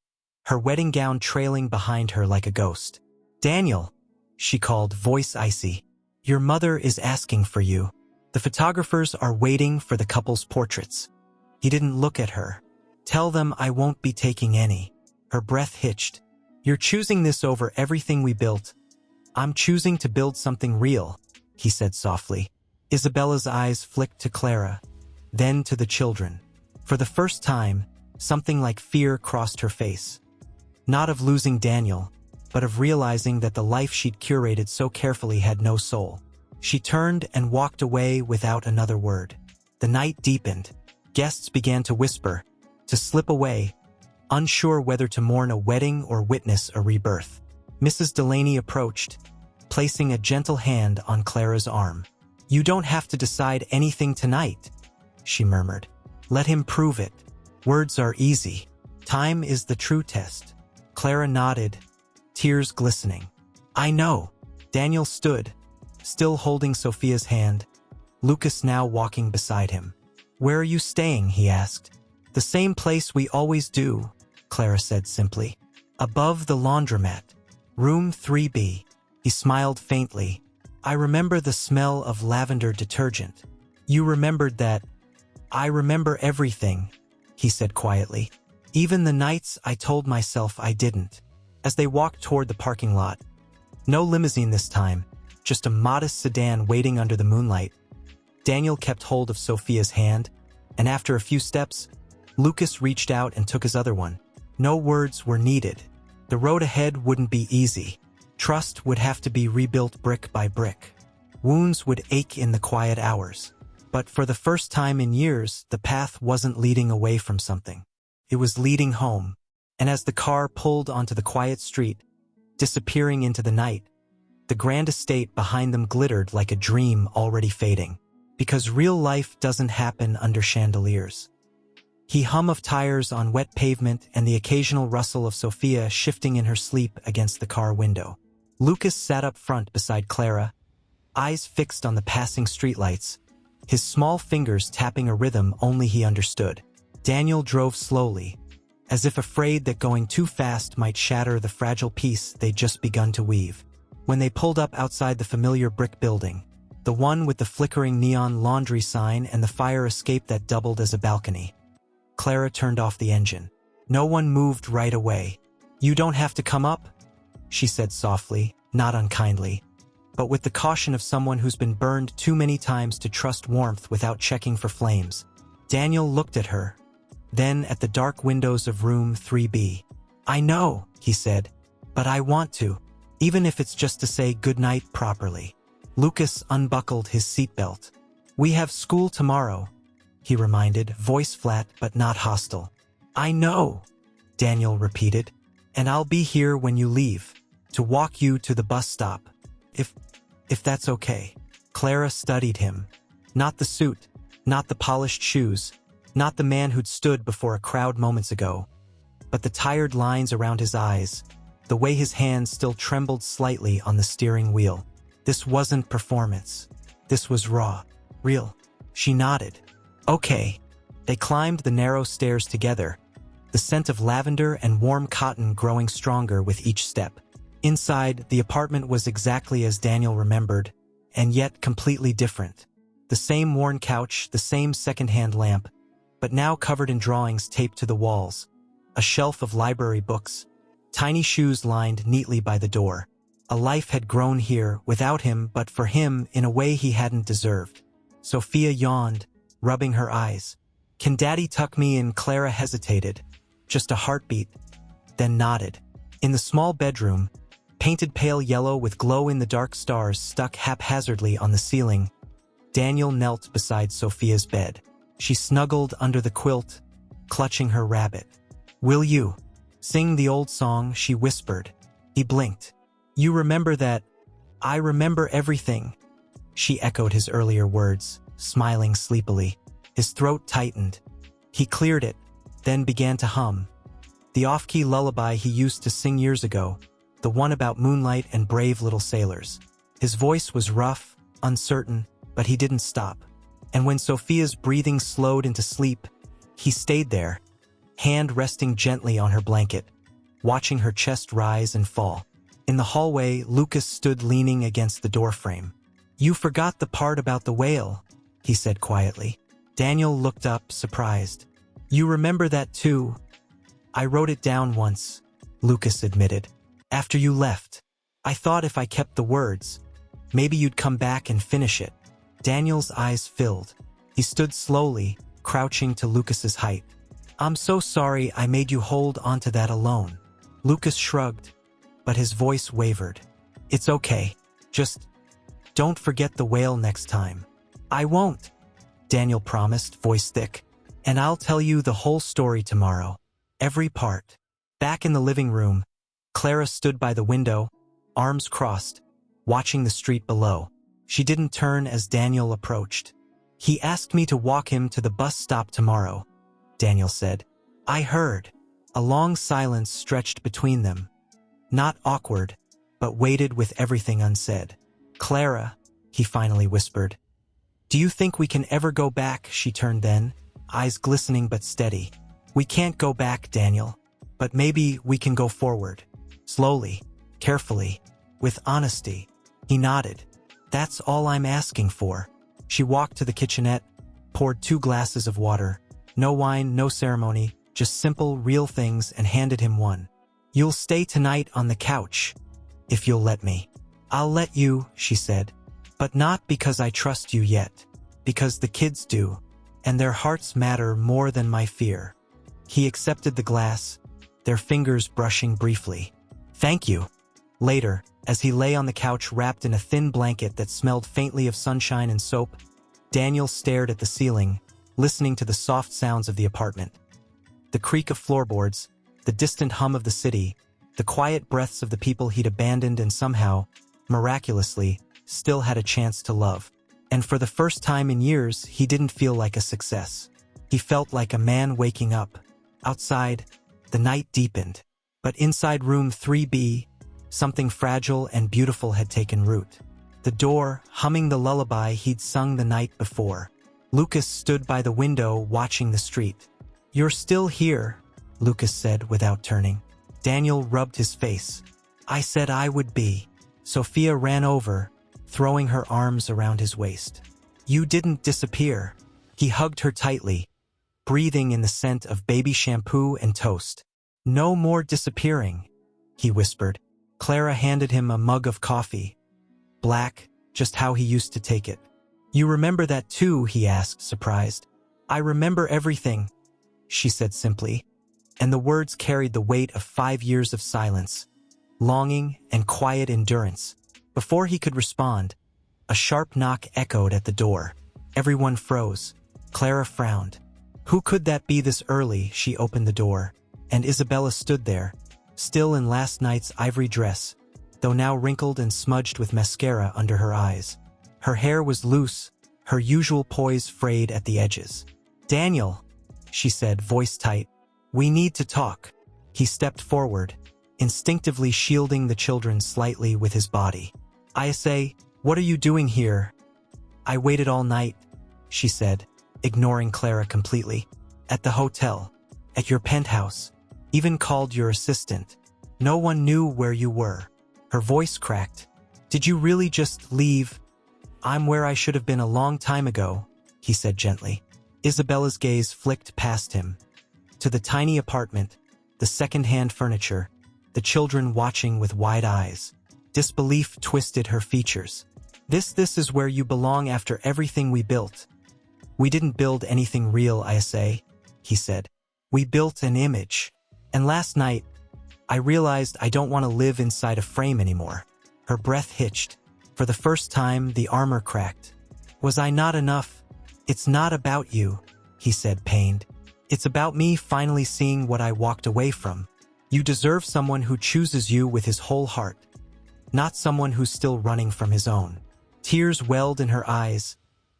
her wedding gown trailing behind her like a ghost. Daniel, she called, voice icy. Your mother is asking for you. The photographers are waiting for the couple's portraits. He didn't look at her. Tell them I won't be taking any. Her breath hitched. You're choosing this over everything we built. I'm choosing to build something real, he said softly. Isabella's eyes flicked to Clara, then to the children. For the first time, something like fear crossed her face. Not of losing Daniel, but of realizing that the life she'd curated so carefully had no soul. She turned and walked away without another word. The night deepened. Guests began to whisper, to slip away, unsure whether to mourn a wedding or witness a rebirth. Mrs. Delaney approached, placing a gentle hand on Clara's arm. You don't have to decide anything tonight, she murmured. Let him prove it. Words are easy. Time is the true test. Clara nodded, tears glistening. I know. Daniel stood, still holding Sophia's hand, Lucas now walking beside him. Where are you staying? He asked. The same place we always do, Clara said simply. Above the laundromat. Room 3B. He smiled faintly. I remember the smell of lavender detergent. You remembered that. I remember everything, he said quietly. Even the nights I told myself I didn't. As they walked toward the parking lot. No limousine this time, just a modest sedan waiting under the moonlight. Daniel kept hold of Sophia's hand, and after a few steps, Lucas reached out and took his other one. No words were needed. The road ahead wouldn't be easy. Trust would have to be rebuilt brick by brick. Wounds would ache in the quiet hours. But for the first time in years, the path wasn't leading away from something. It was leading home. And as the car pulled onto the quiet street, disappearing into the night, the grand estate behind them glittered like a dream already fading. Because real life doesn't happen under chandeliers. The hum of tires on wet pavement and the occasional rustle of Sophia shifting in her sleep against the car window. Lucas sat up front beside Clara, eyes fixed on the passing streetlights, his small fingers tapping a rhythm only he understood. Daniel drove slowly, as if afraid that going too fast might shatter the fragile peace they'd just begun to weave. When they pulled up outside the familiar brick building, the one with the flickering neon laundry sign and the fire escape that doubled as a balcony, Clara turned off the engine. No one moved right away. You don't have to come up, she said softly, not unkindly, but with the caution of someone who's been burned too many times to trust warmth without checking for flames. Daniel looked at her, then at the dark windows of room 3B. I know, he said, but I want to, even if it's just to say goodnight properly. Lucas unbuckled his seatbelt. We have school tomorrow, he reminded, voice flat but not hostile. I know, Daniel repeated, and I'll be here when you leave, to walk you to the bus stop. If that's okay. Clara studied him. Not the suit, not the polished shoes, not the man who'd stood before a crowd moments ago, but the tired lines around his eyes, the way his hands still trembled slightly on the steering wheel. This wasn't performance. This was raw, real. She nodded. Okay. They climbed the narrow stairs together, the scent of lavender and warm cotton growing stronger with each step. Inside, the apartment was exactly as Daniel remembered, and yet completely different. The same worn couch, the same second-hand lamp, but now covered in drawings taped to the walls, a shelf of library books, tiny shoes lined neatly by the door. A life had grown here without him, but for him in a way he hadn't deserved. Sophia yawned, rubbing her eyes. Can Daddy tuck me in? Clara hesitated, just a heartbeat, then nodded. In the small bedroom, painted pale yellow with glow-in-the-dark stars stuck haphazardly on the ceiling, Daniel knelt beside Sophia's bed. She snuggled under the quilt, clutching her rabbit. Will you sing the old song? She whispered. He blinked. You remember that? I remember everything. She echoed his earlier words, smiling sleepily. His throat tightened. He cleared it, then began to hum. The off-key lullaby he used to sing years ago, the one about moonlight and brave little sailors. His voice was rough, uncertain, but he didn't stop. And when Sophia's breathing slowed into sleep, he stayed there, hand resting gently on her blanket, watching her chest rise and fall. In the hallway, Lucas stood leaning against the doorframe. "You forgot the part about the whale," he said quietly. Daniel looked up, surprised. "You remember that too?" "I wrote it down once," Lucas admitted. "After you left. I thought if I kept the words, maybe you'd come back and finish it." Daniel's eyes filled. He stood slowly, crouching to Lucas's height. "I'm so sorry I made you hold onto that alone." Lucas shrugged, but his voice wavered. "It's okay. Just don't forget the whale next time." "I won't," Daniel promised, voice thick. "And I'll tell you the whole story tomorrow. Every part." Back in the living room, Clara stood by the window, arms crossed, watching the street below. She didn't turn as Daniel approached. "He asked me to walk him to the bus stop tomorrow," Daniel said. "I heard." A long silence stretched between them. Not awkward, but weighted with everything unsaid. "Clara," he finally whispered. "Do you think we can ever go back?" She turned then, eyes glistening but steady. "We can't go back, Daniel. But maybe we can go forward. Slowly, carefully, with honesty." He nodded. "That's all I'm asking for." She walked to the kitchenette, poured 2 glasses of water. No wine, no ceremony, just simple, real things, and handed him one. "You'll stay tonight on the couch, if you'll let me." "I'll let you," she said. "But not because I trust you yet. Because the kids do, and their hearts matter more than my fear." He accepted the glass, their fingers brushing briefly. "Thank you." Later, as he lay on the couch wrapped in a thin blanket that smelled faintly of sunshine and soap, Daniel stared at the ceiling, listening to the soft sounds of the apartment. The creak of floorboards, the distant hum of the city, the quiet breaths of the people he'd abandoned and somehow, miraculously, still had a chance to love. And for the first time in years, he didn't feel like a success. He felt like a man waking up. Outside, the night deepened. But inside room 3B, something fragile and beautiful had taken root. The door, humming the lullaby he'd sung the night before. Lucas stood by the window watching the street. "You're still here," Lucas said without turning. Daniel rubbed his face. "I said I would be." Sophia ran over, throwing her arms around his waist. "You didn't disappear." He hugged her tightly, breathing in the scent of baby shampoo and toast. "No more disappearing," he whispered. Clara handed him a mug of coffee. Black, just how he used to take it. "You remember that too?" he asked, surprised. "I remember everything," she said simply, and the words carried the weight of 5 years of silence, longing, and quiet endurance. Before he could respond, a sharp knock echoed at the door. Everyone froze. Clara frowned. Who could that be this early? She opened the door, and Isabella stood there, still in last night's ivory dress, though now wrinkled and smudged with mascara under her eyes. Her hair was loose, her usual poise frayed at the edges. "Daniel," she said, voice tight, "we need to talk." He stepped forward, instinctively shielding the children slightly with his body. "I say, what are you doing here?" "I waited all night," she said, ignoring Clara completely. "At the hotel, at your penthouse, even called your assistant. No one knew where you were." Her voice cracked. "Did you really just leave?" "I'm where I should have been a long time ago," he said gently. Isabella's gaze flicked past him, to the tiny apartment, the second-hand furniture, the children watching with wide eyes. Disbelief twisted her features. This is where you belong after everything we built." "We didn't build anything real, I say," he said. "We built an image. And last night, I realized I don't want to live inside a frame anymore." Her breath hitched. For the first time, the armor cracked. "Was I not enough?" "It's not about you," he said, pained. "It's about me finally seeing what I walked away from. You deserve someone who chooses you with his whole heart, not someone who's still running from his own." Tears welled in her eyes,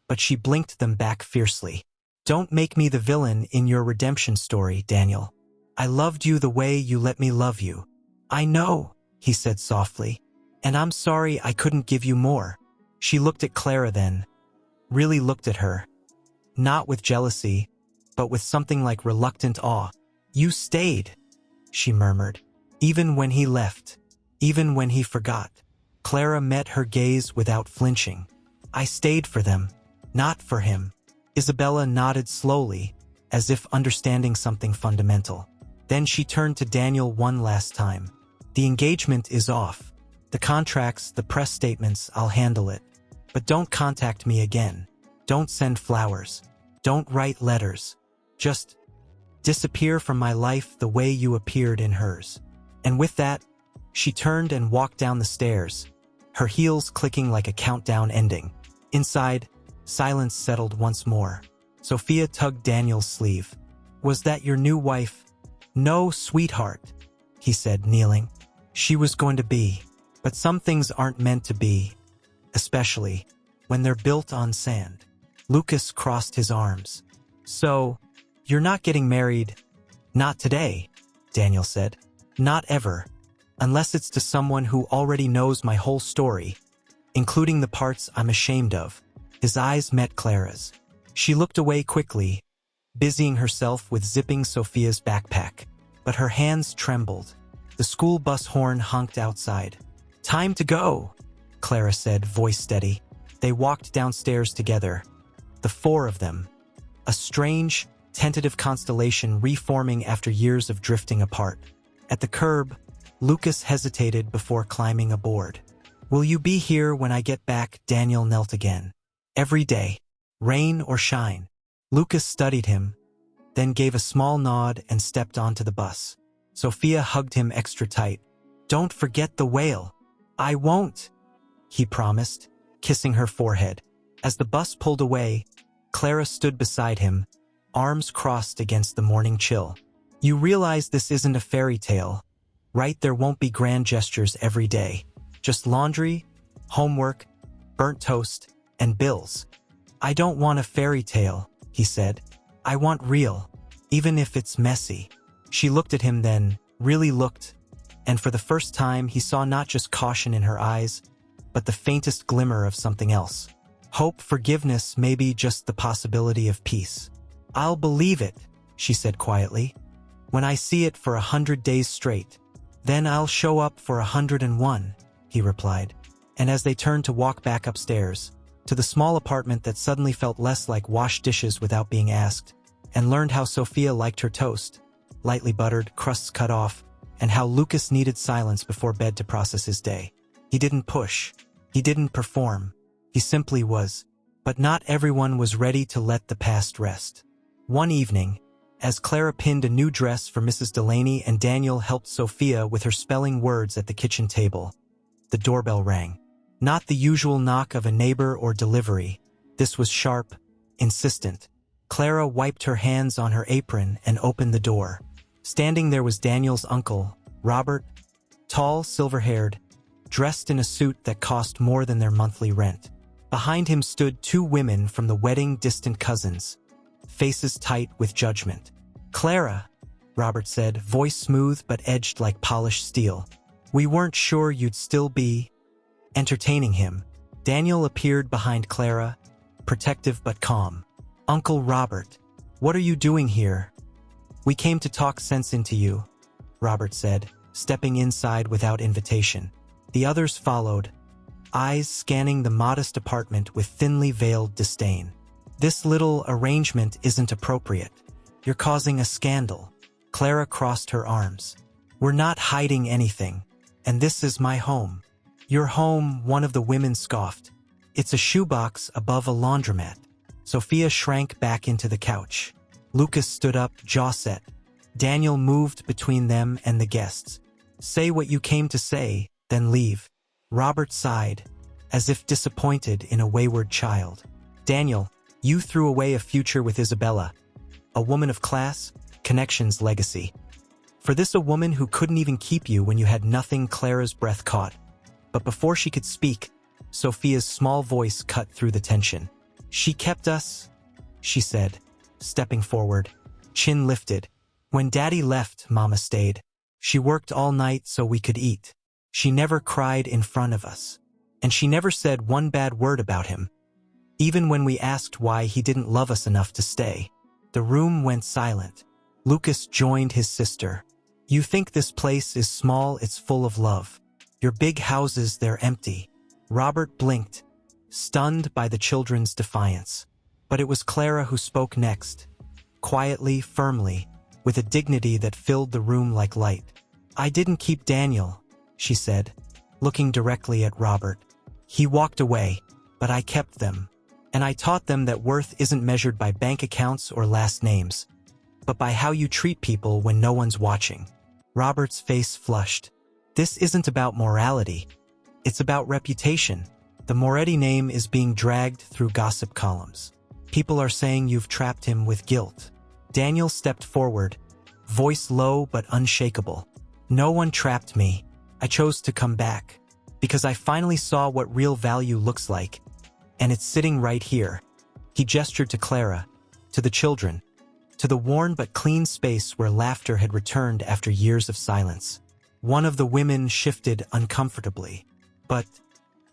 but she blinked them back fiercely. "Don't make me the villain in your redemption story, Daniel. I loved you the way you let me love you." "I know," he said softly, "and I'm sorry I couldn't give you more." She looked at Clara then, really looked at her. Not with jealousy, but with something like reluctant awe. "You stayed," she murmured, "even when he left." even when he forgot. Clara met her gaze without flinching. I stayed for them, not for him. Isabella nodded slowly, as if understanding something fundamental. Then she turned to Daniel one last time. The engagement is off. The contracts, the press statements, I'll handle it. But don't contact me again. Don't send flowers. Don't write letters. Just disappear from my life the way you appeared in hers. And with that, she turned and walked down the stairs, her heels clicking like a countdown ending. Inside, silence settled once more. Sophia tugged Daniel's sleeve. Was that your new wife? No, sweetheart, he said, kneeling. She was going to be. But some things aren't meant to be, especially when they're built on sand. Lucas crossed his arms. So, you're not getting married? Not today, Daniel said. Not ever. Unless it's to someone who already knows my whole story, including the parts I'm ashamed of. His eyes met Clara's. She looked away quickly, busying herself with zipping Sophia's backpack. But her hands trembled. The school bus horn honked outside. Time to go, Clara said, voice steady. They walked downstairs together, the four of them. A strange, tentative constellation reforming after years of drifting apart. At the curb, Lucas hesitated before climbing aboard. Will you be here when I get back? Daniel knelt again. Every day, rain or shine. Lucas studied him, then gave a small nod and stepped onto the bus. Sophia hugged him extra tight. Don't forget the whale. I won't, he promised, kissing her forehead. As the bus pulled away, Clara stood beside him, arms crossed against the morning chill. You realize this isn't a fairy tale, right? There won't be grand gestures every day. Just laundry, homework, burnt toast, and bills. I don't want a fairy tale, he said. I want real, even if it's messy. She looked at him then, really looked, and for the first time he saw not just caution in her eyes, but the faintest glimmer of something else. Hope, forgiveness, maybe just the possibility of peace. I'll believe it, she said quietly. When I see it for 100 days straight, then I'll show up for 101, he replied. And as they turned to walk back upstairs, to the small apartment that suddenly felt less like wash dishes without being asked, and learned how Sophia liked her toast, lightly buttered, crusts cut off, and how Lucas needed silence before bed to process his day. He didn't push. He didn't perform. He simply was. But not everyone was ready to let the past rest. One evening, as Clara pinned a new dress for Mrs. Delaney and Daniel helped Sophia with her spelling words at the kitchen table, the doorbell rang. Not the usual knock of a neighbor or delivery. This was sharp, insistent. Clara wiped her hands on her apron and opened the door. Standing there was Daniel's uncle, Robert, tall, silver-haired, dressed in a suit that cost more than their monthly rent. Behind him stood two women from the wedding, distant cousins, faces tight with judgment. Clara, Robert said, voice smooth but edged like polished steel. We weren't sure you'd still be entertaining him. Daniel appeared behind Clara, protective but calm. Uncle Robert, what are you doing here? We came to talk sense into you, Robert said, stepping inside without invitation. The others followed, eyes scanning the modest apartment with thinly veiled disdain. This little arrangement isn't appropriate. You're causing a scandal. Clara crossed her arms. We're not hiding anything, and this is my home. Your home, one of the women scoffed. It's a shoebox above a laundromat. Sophia shrank back into the couch. Lucas stood up, jaw set. Daniel moved between them and the guests. Say what you came to say, then leave. Robert sighed, as if disappointed in a wayward child. Daniel, you threw away a future with Isabella. A woman of class, connections, legacy. For this, a woman who couldn't even keep you when you had nothing. Clara's breath caught. But before she could speak, Sophia's small voice cut through the tension. She kept us, she said, stepping forward, chin lifted. When Daddy left, Mama stayed. She worked all night so we could eat. She never cried in front of us. And she never said one bad word about him. Even when we asked why he didn't love us enough to stay. The room went silent. Lucas joined his sister. You think this place is small? It's full of love. Your big houses, they're empty. Robert blinked, stunned by the children's defiance. But it was Clara who spoke next, quietly, firmly, with a dignity that filled the room like light. I didn't keep Daniel, she said, looking directly at Robert. He walked away, but I kept them. And I taught them that worth isn't measured by bank accounts or last names, but by how you treat people when no one's watching. Robert's face flushed. This isn't about morality. It's about reputation. The Moretti name is being dragged through gossip columns. People are saying you've trapped him with guilt. Daniel stepped forward, voice low but unshakable. No one trapped me. I chose to come back, because I finally saw what real value looks like. And it's sitting right here. He gestured to Clara, to the children, to the worn but clean space where laughter had returned after years of silence. One of the women shifted uncomfortably. But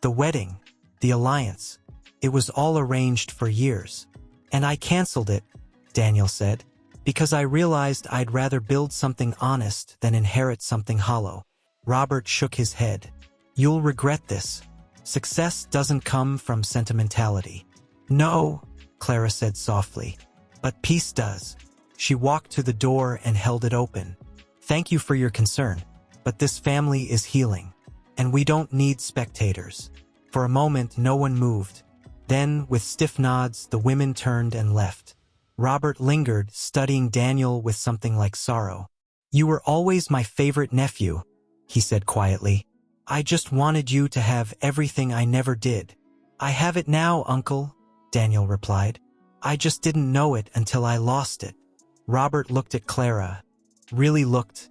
the wedding, the alliance, it was all arranged for years. And I canceled it, Daniel said, because I realized I'd rather build something honest than inherit something hollow. Robert shook his head. You'll regret this. Success doesn't come from sentimentality. No, Clara said softly, but peace does. She walked to the door and held it open. Thank you for your concern, but this family is healing, and we don't need spectators. For a moment, no one moved. Then, with stiff nods, the women turned and left. Robert lingered, studying Daniel with something like sorrow. You were always my favorite nephew, he said quietly. I just wanted you to have everything I never did. I have it now, Uncle, Daniel replied. I just didn't know it until I lost it. Robert looked at Clara, really looked,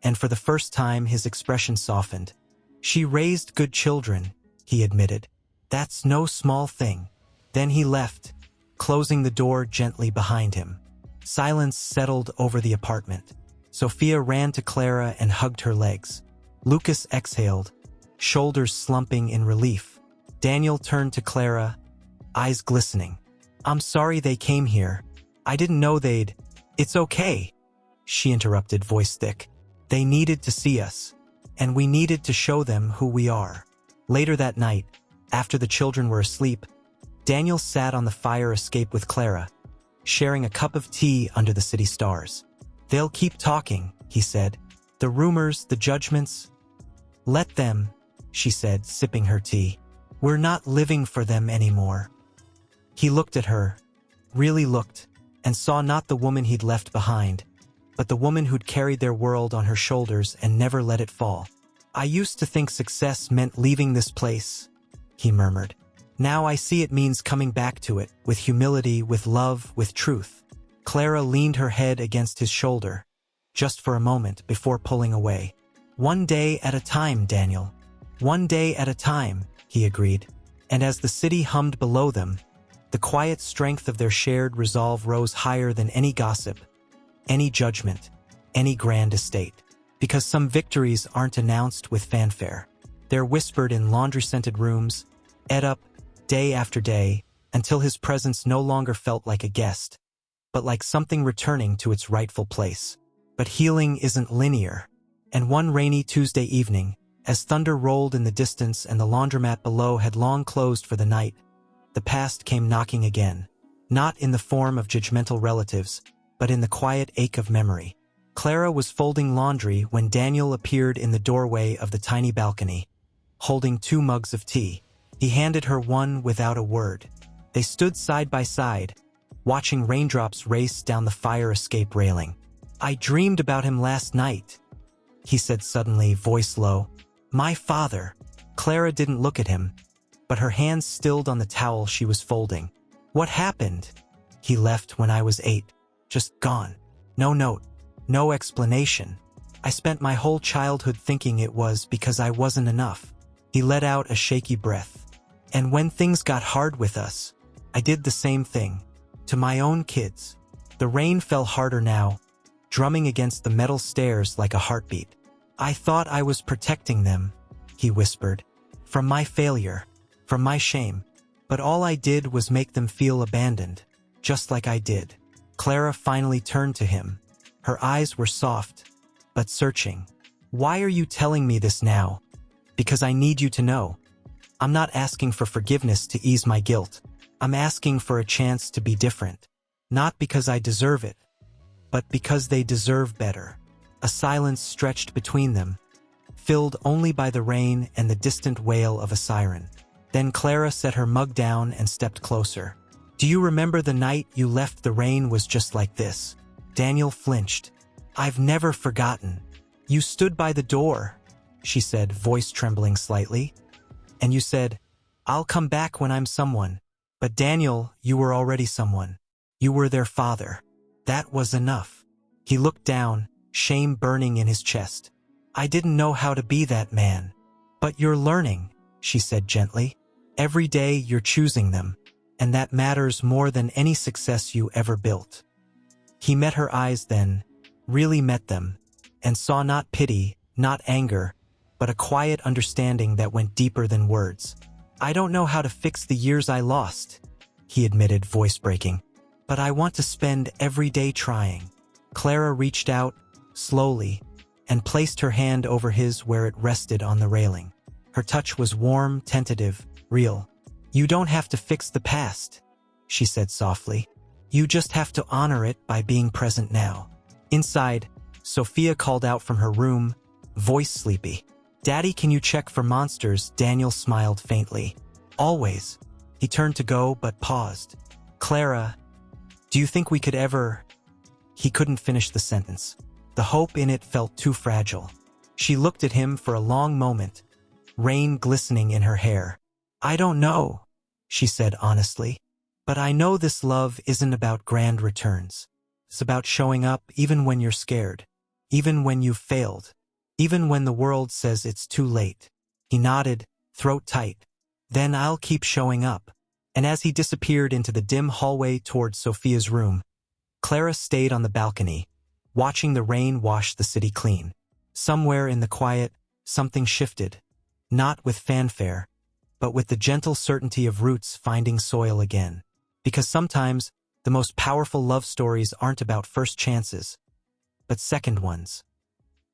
and for the first time his expression softened. She raised good children, he admitted. That's no small thing. Then he left, closing the door gently behind him. Silence settled over the apartment. Sophia ran to Clara and hugged her legs. Lucas exhaled, shoulders slumping in relief. Daniel turned to Clara, eyes glistening. I'm sorry they came here. I didn't know they'd... It's okay, she interrupted, voice thick. They needed to see us, and we needed to show them who we are. Later that night, after the children were asleep, Daniel sat on the fire escape with Clara, sharing a cup of tea under the city stars. They'll keep talking, he said. The rumors, the judgments. Let them, she said, sipping her tea. We're not living for them anymore. He looked at her, really looked, and saw not the woman he'd left behind, but the woman who'd carried their world on her shoulders and never let it fall. I used to think success meant leaving this place, he murmured. Now I see it means coming back to it, with humility, with love, with truth. Clara leaned her head against his shoulder, just for a moment before pulling away. One day at a time, Daniel. One day at a time, he agreed. And as the city hummed below them, the quiet strength of their shared resolve rose higher than any gossip, any judgment, any grand estate. Because some victories aren't announced with fanfare. They're whispered in laundry-scented rooms, ate up, day after day, until his presence no longer felt like a guest, but like something returning to its rightful place. But healing isn't linear. And one rainy Tuesday evening, as thunder rolled in the distance and the laundromat below had long closed for the night, the past came knocking again, not in the form of judgmental relatives, but in the quiet ache of memory. Clara was folding laundry when Daniel appeared in the doorway of the tiny balcony, holding 2 mugs of tea. He handed her one without a word. They stood side by side, watching raindrops race down the fire escape railing. I dreamed about him last night, he said suddenly, voice low. My father. Clara didn't look at him, but her hands stilled on the towel she was folding. What happened? He left when I was 8. Just gone. No note. No explanation. I spent my whole childhood thinking it was because I wasn't enough. He let out a shaky breath. And when things got hard with us, I did the same thing. To my own kids. The rain fell harder now, drumming against the metal stairs like a heartbeat. I thought I was protecting them, he whispered. From my failure. From my shame. But all I did was make them feel abandoned. Just like I did. Clara finally turned to him. Her eyes were soft, but searching. Why are you telling me this now? Because I need you to know. I'm not asking for forgiveness to ease my guilt. I'm asking for a chance to be different. Not because I deserve it, but because they deserve better. A silence stretched between them, filled only by the rain and the distant wail of a siren. Then Clara set her mug down and stepped closer. Do you remember the night you left? The rain was just like this. Daniel flinched. I've never forgotten. You stood by the door, she said, voice trembling slightly. And you said, I'll come back when I'm someone. But Daniel, you were already someone. You were their father. That was enough. He looked down, shame burning in his chest. I didn't know how to be that man. But you're learning, she said gently. Every day you're choosing them, and that matters more than any success you ever built. He met her eyes then, really met them, and saw not pity, not anger, but a quiet understanding that went deeper than words. I don't know how to fix the years I lost, he admitted, voice breaking. But I want to spend every day trying. Clara reached out, slowly, and placed her hand over his where it rested on the railing. Her touch was warm, tentative, real. You don't have to fix the past, she said softly. You just have to honor it by being present now. Inside, Sophia called out from her room, voice sleepy. Daddy, can you check for monsters? Daniel smiled faintly. Always. He turned to go, but paused. Clara, do you think we could ever... He couldn't finish the sentence. The hope in it felt too fragile. She looked at him for a long moment, rain glistening in her hair. I don't know, she said honestly. But I know this love isn't about grand returns. It's about showing up even when you're scared, even when you've failed, even when the world says it's too late. He nodded, throat tight. Then I'll keep showing up. And as he disappeared into the dim hallway towards Sophia's room, Clara stayed on the balcony, watching the rain wash the city clean. Somewhere in the quiet, something shifted, not with fanfare, but with the gentle certainty of roots finding soil again. Because sometimes, the most powerful love stories aren't about first chances, but second ones.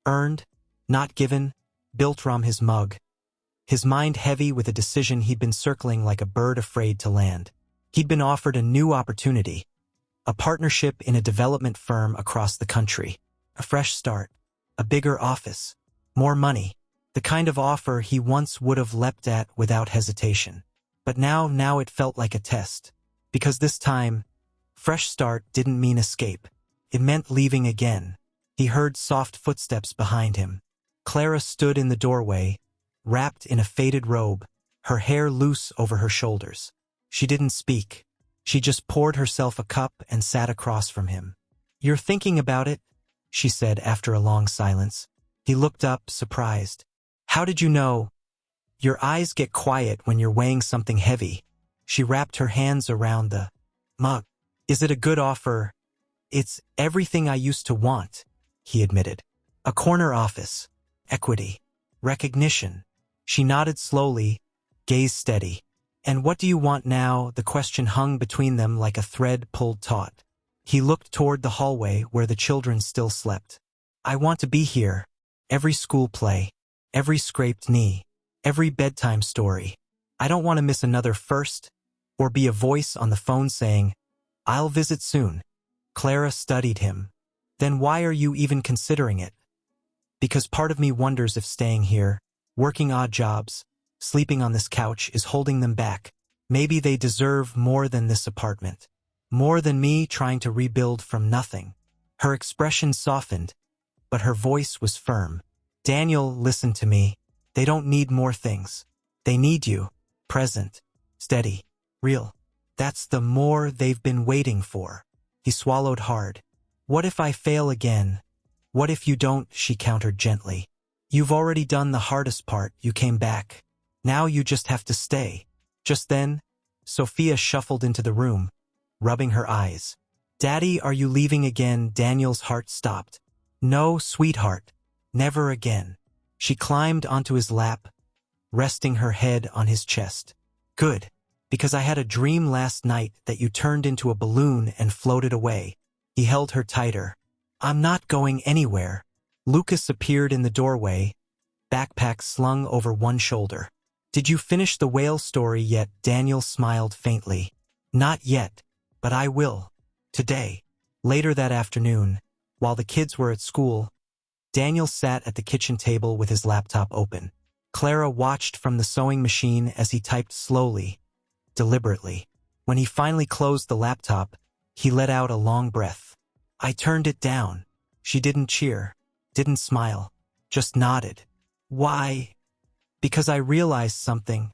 Earned, not given, built from his mug. His mind heavy with a decision he'd been circling like a bird afraid to land. He'd been offered a new opportunity, a partnership in a development firm across the country, a fresh start, a bigger office, more money, the kind of offer he once would have leapt at without hesitation. But now it felt like a test, because this time, fresh start didn't mean escape. It meant leaving again. He heard soft footsteps behind him. Clara stood in the doorway, wrapped in a faded robe, her hair loose over her shoulders. She didn't speak. She just poured herself a cup and sat across from him. You're thinking about it? She said after a long silence. He looked up, surprised. How did you know? Your eyes get quiet when you're weighing something heavy. She wrapped her hands around the mug. Is it a good offer? It's everything I used to want, he admitted. A corner office, equity, recognition. She nodded slowly, gaze steady. And what do you want now? The question hung between them like a thread pulled taut. He looked toward the hallway where the children still slept. I want to be here. Every school play, every scraped knee, every bedtime story. I don't want to miss another first, or be a voice on the phone saying, I'll visit soon. Clara studied him. Then why are you even considering it? Because part of me wonders if staying here, working odd jobs, sleeping on this couch is holding them back. Maybe they deserve more than this apartment. More than me trying to rebuild from nothing. Her expression softened, but her voice was firm. Daniel, listen to me. They don't need more things. They need you. Present. Steady. Real. That's the more they've been waiting for. He swallowed hard. What if I fail again? What if you don't? She countered gently. You've already done the hardest part. You came back. Now you just have to stay. Just then, Sophia shuffled into the room, rubbing her eyes. Daddy, are you leaving again? Daniel's heart stopped. No, sweetheart. Never again. She climbed onto his lap, resting her head on his chest. Good, because I had a dream last night that you turned into a balloon and floated away. He held her tighter. I'm not going anywhere. Lucas appeared in the doorway, backpack slung over one shoulder. "Did you finish the whale story yet?" Daniel smiled faintly. "Not yet, but I will. Today." Later that afternoon, while the kids were at school, Daniel sat at the kitchen table with his laptop open. Clara watched from the sewing machine as he typed slowly, deliberately. When he finally closed the laptop, he let out a long breath. "I turned it down." She didn't cheer, didn't smile, just nodded. "Why?" "Because I realized something,"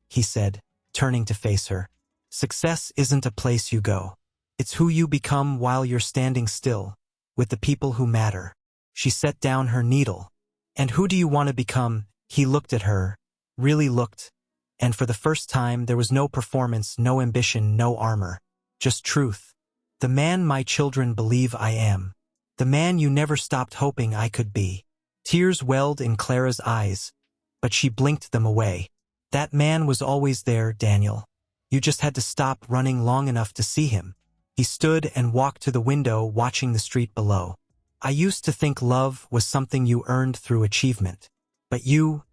he said, turning to face her. "Success isn't a place you go. It's who you become while you're standing still, with the people who matter." She set down her needle. "And who do you want to become?" He looked at her, really looked, and for the first time there was no performance, no ambition, no armor, just truth. "The man my children believe I am. The man you never stopped hoping I could be." Tears welled in Clara's eyes, but she blinked them away. "That man was always there, Daniel. You just had to stop running long enough to see him." He stood and walked to the window, watching the street below. "I used to think love was something you earned through achievement. But you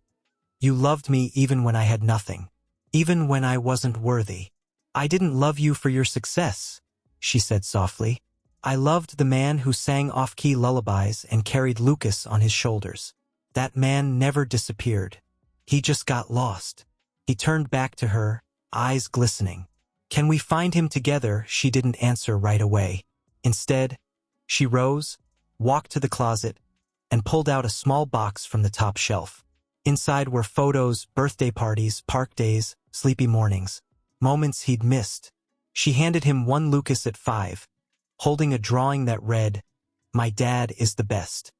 loved me even when I had nothing. Even when I wasn't worthy." "I didn't love you for your success," she said softly. "I loved the man who sang off-key lullabies and carried Lucas on his shoulders. That man never disappeared. He just got lost." He turned back to her, eyes glistening. "Can we find him together?" She didn't answer right away. Instead, she rose, walked to the closet, and pulled out a small box from the top shelf. Inside were photos, birthday parties, park days, sleepy mornings, moments he'd missed. She handed him one, Lucas at 5, holding a drawing that read, "My dad is the best."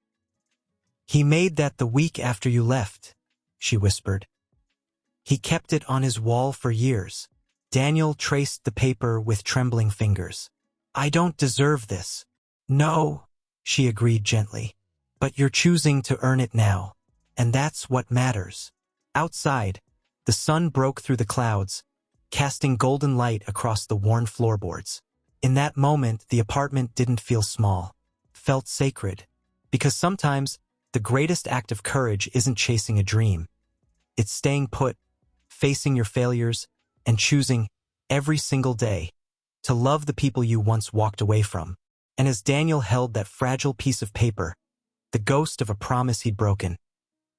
"He made that the week after you left," she whispered. "He kept it on his wall for years." Daniel traced the paper with trembling fingers. "I don't deserve this." "No," she agreed gently. "But you're choosing to earn it now. And that's what matters." Outside, the sun broke through the clouds, casting golden light across the worn floorboards. In that moment, the apartment didn't feel small, felt sacred. Because sometimes, the greatest act of courage isn't chasing a dream. It's staying put, facing your failures, and choosing, every single day, to love the people you once walked away from. And as Daniel held that fragile piece of paper, the ghost of a promise he'd broken,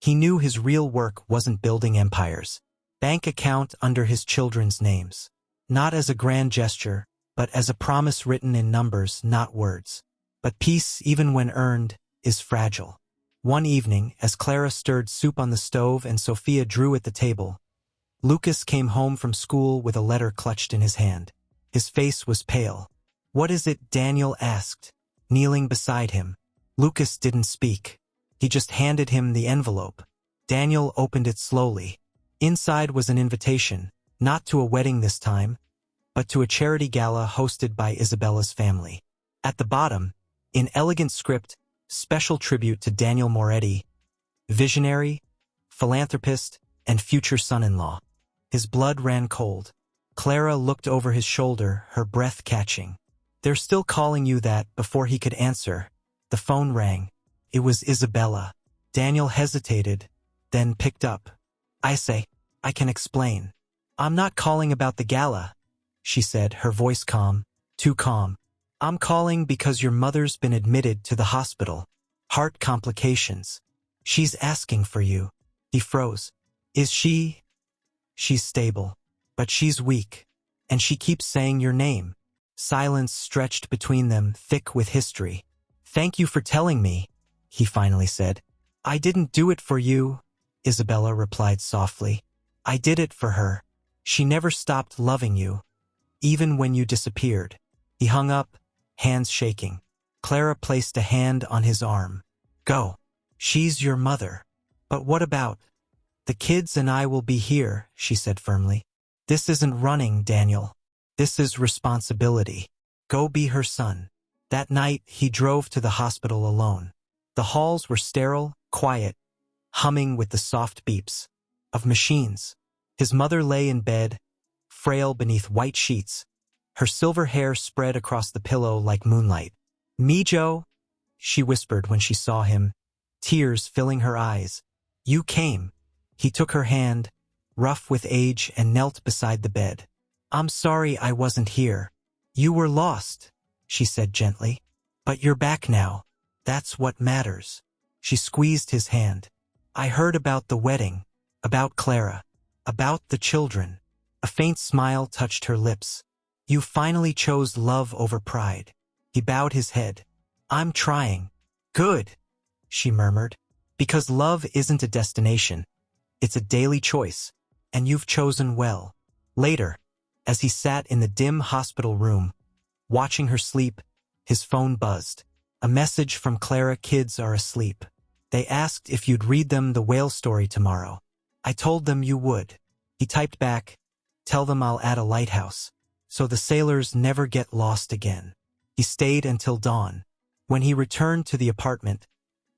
he knew his real work wasn't building empires. Bank account under his children's names. Not as a grand gesture, but as a promise written in numbers, not words. But peace, even when earned, is fragile. One evening, as Clara stirred soup on the stove and Sophia drew at the table, Lucas came home from school with a letter clutched in his hand. His face was pale. "What is it?" Daniel asked, kneeling beside him. Lucas didn't speak. He just handed him the envelope. Daniel opened it slowly. Inside was an invitation, not to a wedding this time, but to a charity gala hosted by Isabella's family. At the bottom, in elegant script, special tribute to Daniel Moretti, visionary, philanthropist, and future son-in-law. His blood ran cold. Clara looked over his shoulder, her breath catching. "They're still calling you that." Before he could answer, the phone rang. It was Isabella. Daniel hesitated, then picked up. I can explain." "I'm not calling about the gala," she said, her voice calm, too calm. "I'm calling because your mother's been admitted to the hospital. Heart complications. She's asking for you." He froze. "Is she?" "She's stable, but she's weak, and she keeps saying your name." Silence stretched between them, thick with history. "Thank you for telling me," he finally said. "I didn't do it for you," Isabella replied softly. "I did it for her. She never stopped loving you, even when you disappeared." He hung up, hands shaking. Clara placed a hand on his arm. "Go. She's your mother. But what about? The kids and I will be here," she said firmly. "This isn't running, Daniel. This is responsibility. Go be her son." That night, he drove to the hospital alone. The halls were sterile, quiet, humming with the soft beeps of machines. His mother lay in bed, frail beneath white sheets, her silver hair spread across the pillow like moonlight. "Mijo," she whispered when she saw him, tears filling her eyes. You came. He took her hand, rough with age, and knelt beside the bed. I'm sorry I wasn't here. You were lost, she said gently. But you're back now. That's what matters. She squeezed his hand. I heard about the wedding, about Clara, about the children. A faint smile touched her lips. You finally chose love over pride. He bowed his head. I'm trying. Good, she murmured. Because love isn't a destination. It's a daily choice. And you've chosen well. Later, as he sat in the dim hospital room, watching her sleep, his phone buzzed. A message from Clara. Kids are asleep. They asked if you'd read them the whale story tomorrow. I told them you would. He typed back, tell them I'll add a lighthouse, so the sailors never get lost again. He stayed until dawn. When he returned to the apartment,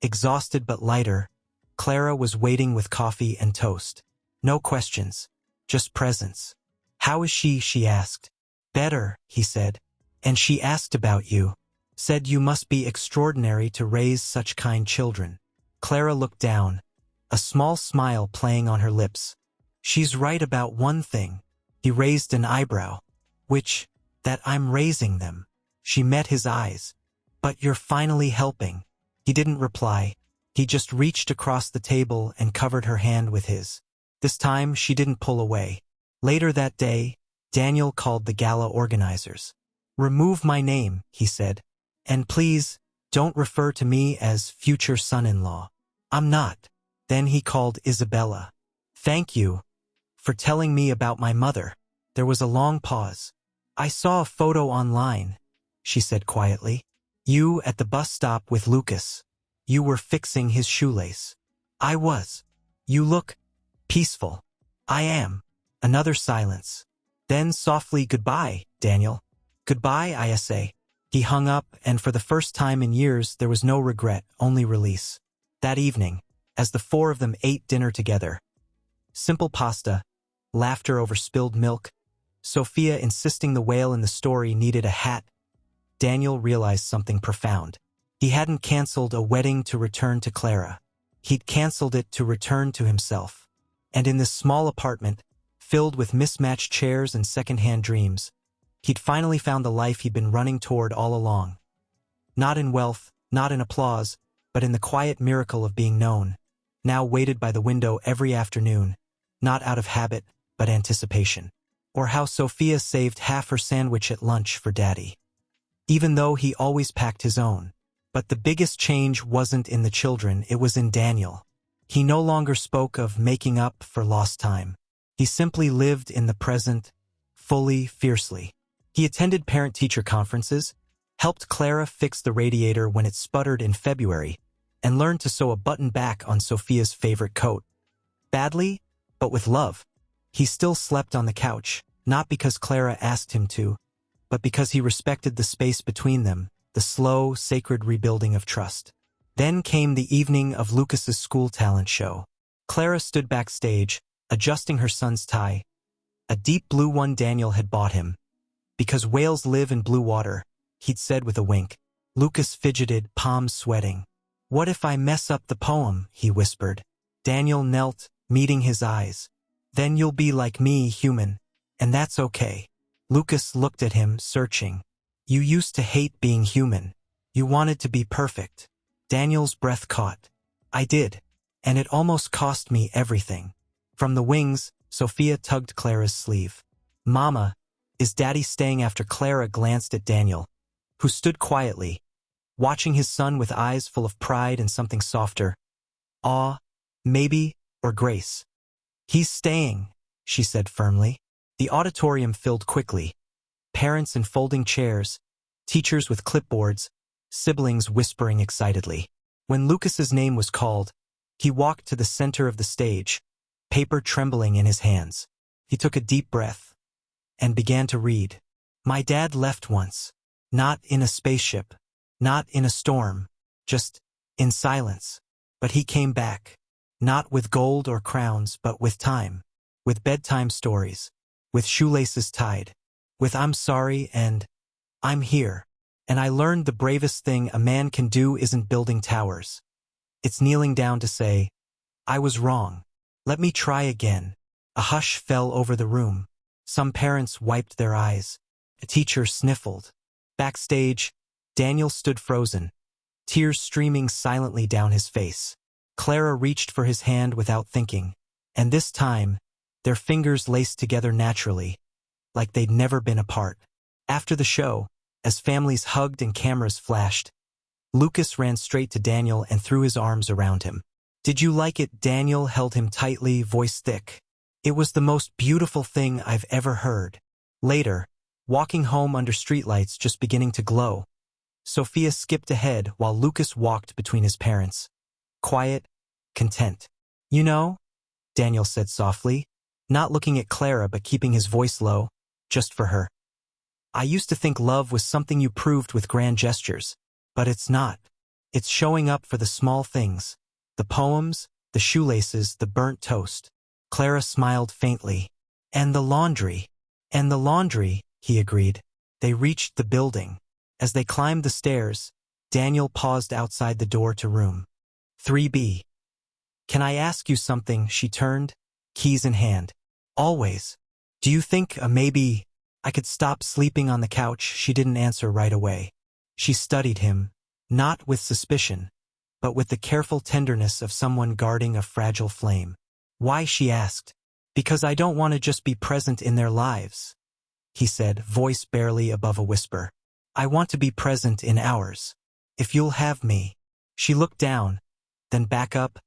exhausted but lighter, Clara was waiting with coffee and toast. No questions, just presence. How is she? She asked. Better, he said. And she asked about you. Said you must be extraordinary to raise such kind children. Clara looked down, a small smile playing on her lips. She's right about one thing. He raised an eyebrow. Which? That I'm raising them. She met his eyes. But you're finally helping. He didn't reply. He just reached across the table and covered her hand with his. This time she didn't pull away. Later that day, Daniel called the gala organizers. Remove my name, he said. And please, don't refer to me as future son-in-law. I'm not. Then he called Isabella. Thank you for telling me about my mother. There was a long pause. I saw a photo online, she said quietly. You at the bus stop with Lucas. You were fixing his shoelace. I was. You look peaceful. I am. Another silence. Then softly, goodbye, Daniel. Goodbye, ISA. He hung up, and for the first time in years there was no regret, only release. That evening, as the four of them ate dinner together, simple pasta, laughter over spilled milk, Sophia insisting the whale in the story needed a hat, Daniel realized something profound. He hadn't canceled a wedding to return to Clara. He'd canceled it to return to himself. And in this small apartment, filled with mismatched chairs and second-hand dreams, he'd finally found the life he'd been running toward all along. Not in wealth, not in applause, but in the quiet miracle of being known, now waited by the window every afternoon, not out of habit, but anticipation. Or how Sophia saved half her sandwich at lunch for Daddy, even though he always packed his own. But the biggest change wasn't in the children, it was in Daniel. He no longer spoke of making up for lost time. He simply lived in the present, fully, fiercely. He attended parent-teacher conferences, helped Clara fix the radiator when it sputtered in February, and learned to sew a button back on Sophia's favorite coat. Badly, but with love. He still slept on the couch, not because Clara asked him to, but because he respected the space between them, the slow, sacred rebuilding of trust. Then came the evening of Lucas's school talent show. Clara stood backstage, adjusting her son's tie, a deep blue one Daniel had bought him. Because whales live in blue water, he'd said with a wink. Lucas fidgeted, palms sweating. What if I mess up the poem, he whispered. Daniel knelt, meeting his eyes. Then you'll be like me, human. And that's okay. Lucas looked at him, searching. You used to hate being human. You wanted to be perfect. Daniel's breath caught. I did. And it almost cost me everything. From the wings, Sophia tugged Clara's sleeve. Mama, is Daddy staying? After Clara glanced at Daniel, who stood quietly, watching his son with eyes full of pride and something softer. Awe, maybe, or grace. He's staying, she said firmly. The auditorium filled quickly. Parents in folding chairs, teachers with clipboards, siblings whispering excitedly. When Lucas's name was called, he walked to the center of the stage, paper trembling in his hands. He took a deep breath and began to read. My dad left once, not in a spaceship, not in a storm, just in silence. But he came back, not with gold or crowns, but with time, with bedtime stories, with shoelaces tied, with I'm sorry and I'm here. And I learned the bravest thing a man can do isn't building towers. It's kneeling down to say, I was wrong. Let me try again. A hush fell over the room. Some parents wiped their eyes. A teacher sniffled. Backstage, Daniel stood frozen, tears streaming silently down his face. Clara reached for his hand without thinking, and this time, their fingers laced together naturally, like they'd never been apart. After the show, as families hugged and cameras flashed, Lucas ran straight to Daniel and threw his arms around him. Did you like it? Daniel held him tightly, voice thick. It was the most beautiful thing I've ever heard. Later, walking home under streetlights just beginning to glow, Sophia skipped ahead while Lucas walked between his parents. Quiet, content. You know, Daniel said softly, not looking at Clara but keeping his voice low, just for her. I used to think love was something you proved with grand gestures, but it's not. It's showing up for the small things. The poems, the shoelaces, the burnt toast. Clara smiled faintly. And the laundry. And the laundry, he agreed. They reached the building. As they climbed the stairs, Daniel paused outside the door to room 3B. Can I ask you something? She turned, keys in hand. Always. Do you think maybe I could stop sleeping on the couch? She didn't answer right away. She studied him, not with suspicion, but with the careful tenderness of someone guarding a fragile flame. Why? She asked. Because I don't want to just be present in their lives, he said, voice barely above a whisper. I want to be present in ours. If you'll have me. She looked down, then back up,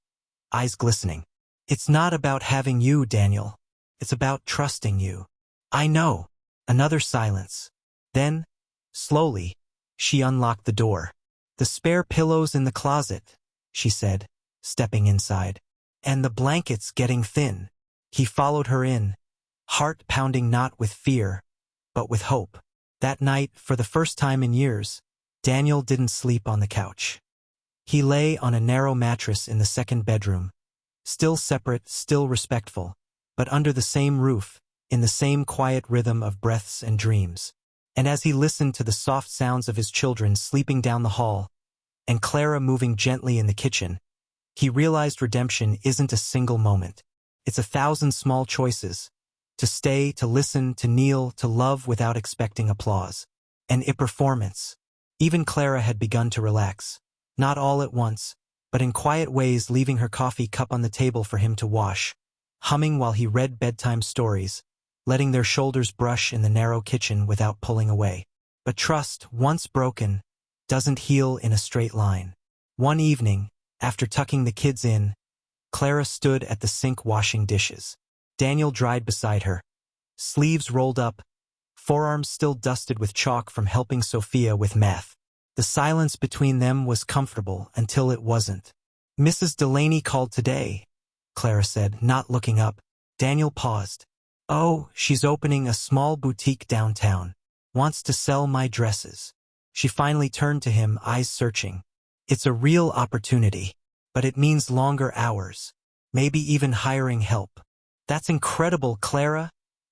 eyes glistening. It's not about having you, Daniel. It's about trusting you. I know. Another silence. Then, slowly, she unlocked the door. The spare pillows in the closet, she said, stepping inside. And the blankets getting thin. He followed her in, heart pounding not with fear, but with hope. That night, for the first time in years, Daniel didn't sleep on the couch. He lay on a narrow mattress in the second bedroom, still separate, still respectful, but under the same roof, in the same quiet rhythm of breaths and dreams. And as he listened to the soft sounds of his children sleeping down the hall, and Clara moving gently in the kitchen, he realized redemption isn't a single moment. It's 1,000 small choices. To stay, to listen, to kneel, to love without expecting applause. And a performance. Even Clara had begun to relax. Not all at once, but in quiet ways, leaving her coffee cup on the table for him to wash, humming while he read bedtime stories, letting their shoulders brush in the narrow kitchen without pulling away. But trust, once broken, doesn't heal in a straight line. One evening, after tucking the kids in, Clara stood at the sink washing dishes. Daniel dried beside her, sleeves rolled up, forearms still dusted with chalk from helping Sophia with math. The silence between them was comfortable until it wasn't. Mrs. Delaney called today, Clara said, not looking up. Daniel paused. Oh, she's opening a small boutique downtown. Wants to sell my dresses. She finally turned to him, eyes searching. It's a real opportunity, but it means longer hours, maybe even hiring help. That's incredible, Clara,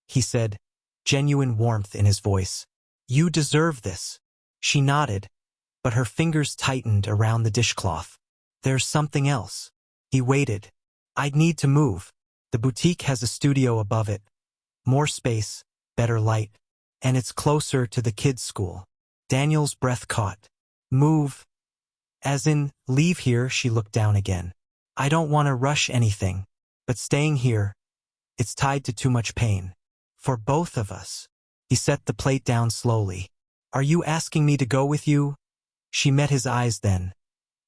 he said, genuine warmth in his voice. You deserve this. She nodded, but her fingers tightened around the dishcloth. There's something else. He waited. I'd need to move. The boutique has a studio above it. More space, better light, and it's closer to the kids' school. Daniel's breath caught. Move. As in, leave here. She looked down again. I don't want to rush anything, but staying here, it's tied to too much pain. For both of us. He set the plate down slowly. Are you asking me to go with you? She met his eyes then.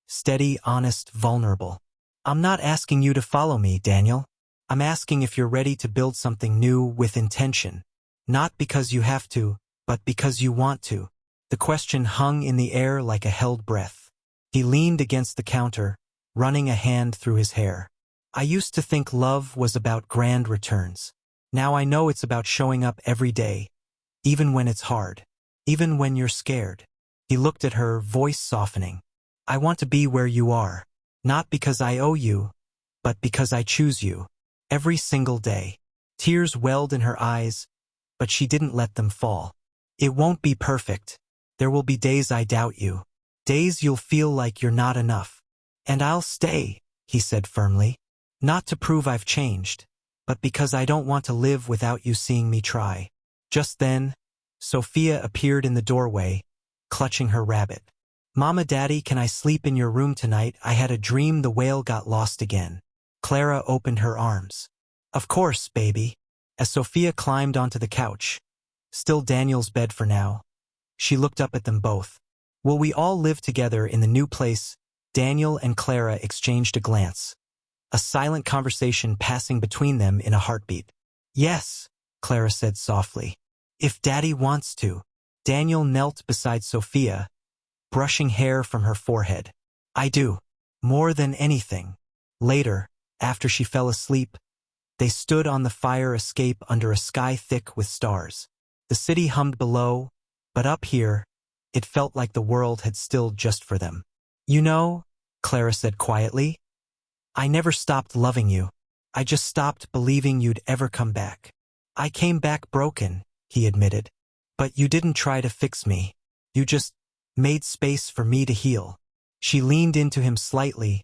Steady, honest, vulnerable. I'm not asking you to follow me, Daniel. I'm asking if you're ready to build something new with intention. Not because you have to, but because you want to. The question hung in the air like a held breath. He leaned against the counter, running a hand through his hair. I used to think love was about grand returns. Now I know it's about showing up every day, even when it's hard, even when you're scared. He looked at her, voice softening. I want to be where you are, not because I owe you, but because I choose you. Every single day. Tears welled in her eyes, but she didn't let them fall. It won't be perfect. There will be days I doubt you. Days you'll feel like you're not enough. And I'll stay, he said firmly. Not to prove I've changed, but because I don't want to live without you seeing me try. Just then, Sophia appeared in the doorway, clutching her rabbit. Mama, Daddy, can I sleep in your room tonight? I had a dream the whale got lost again. Clara opened her arms. Of course, baby. As Sophia climbed onto the couch, still Daniel's bed for now, she looked up at them both. Will we all live together in the new place? Daniel and Clara exchanged a glance, a silent conversation passing between them in a heartbeat. Yes, Clara said softly. If Daddy wants to. Daniel knelt beside Sophia, brushing hair from her forehead. I do. More than anything. Later, after she fell asleep, they stood on the fire escape under a sky thick with stars. The city hummed below, but up here, it felt like the world had stilled just for them. You know, Clara said quietly, I never stopped loving you. I just stopped believing you'd ever come back. I came back broken, he admitted. But you didn't try to fix me. You just made space for me to heal. She leaned into him slightly,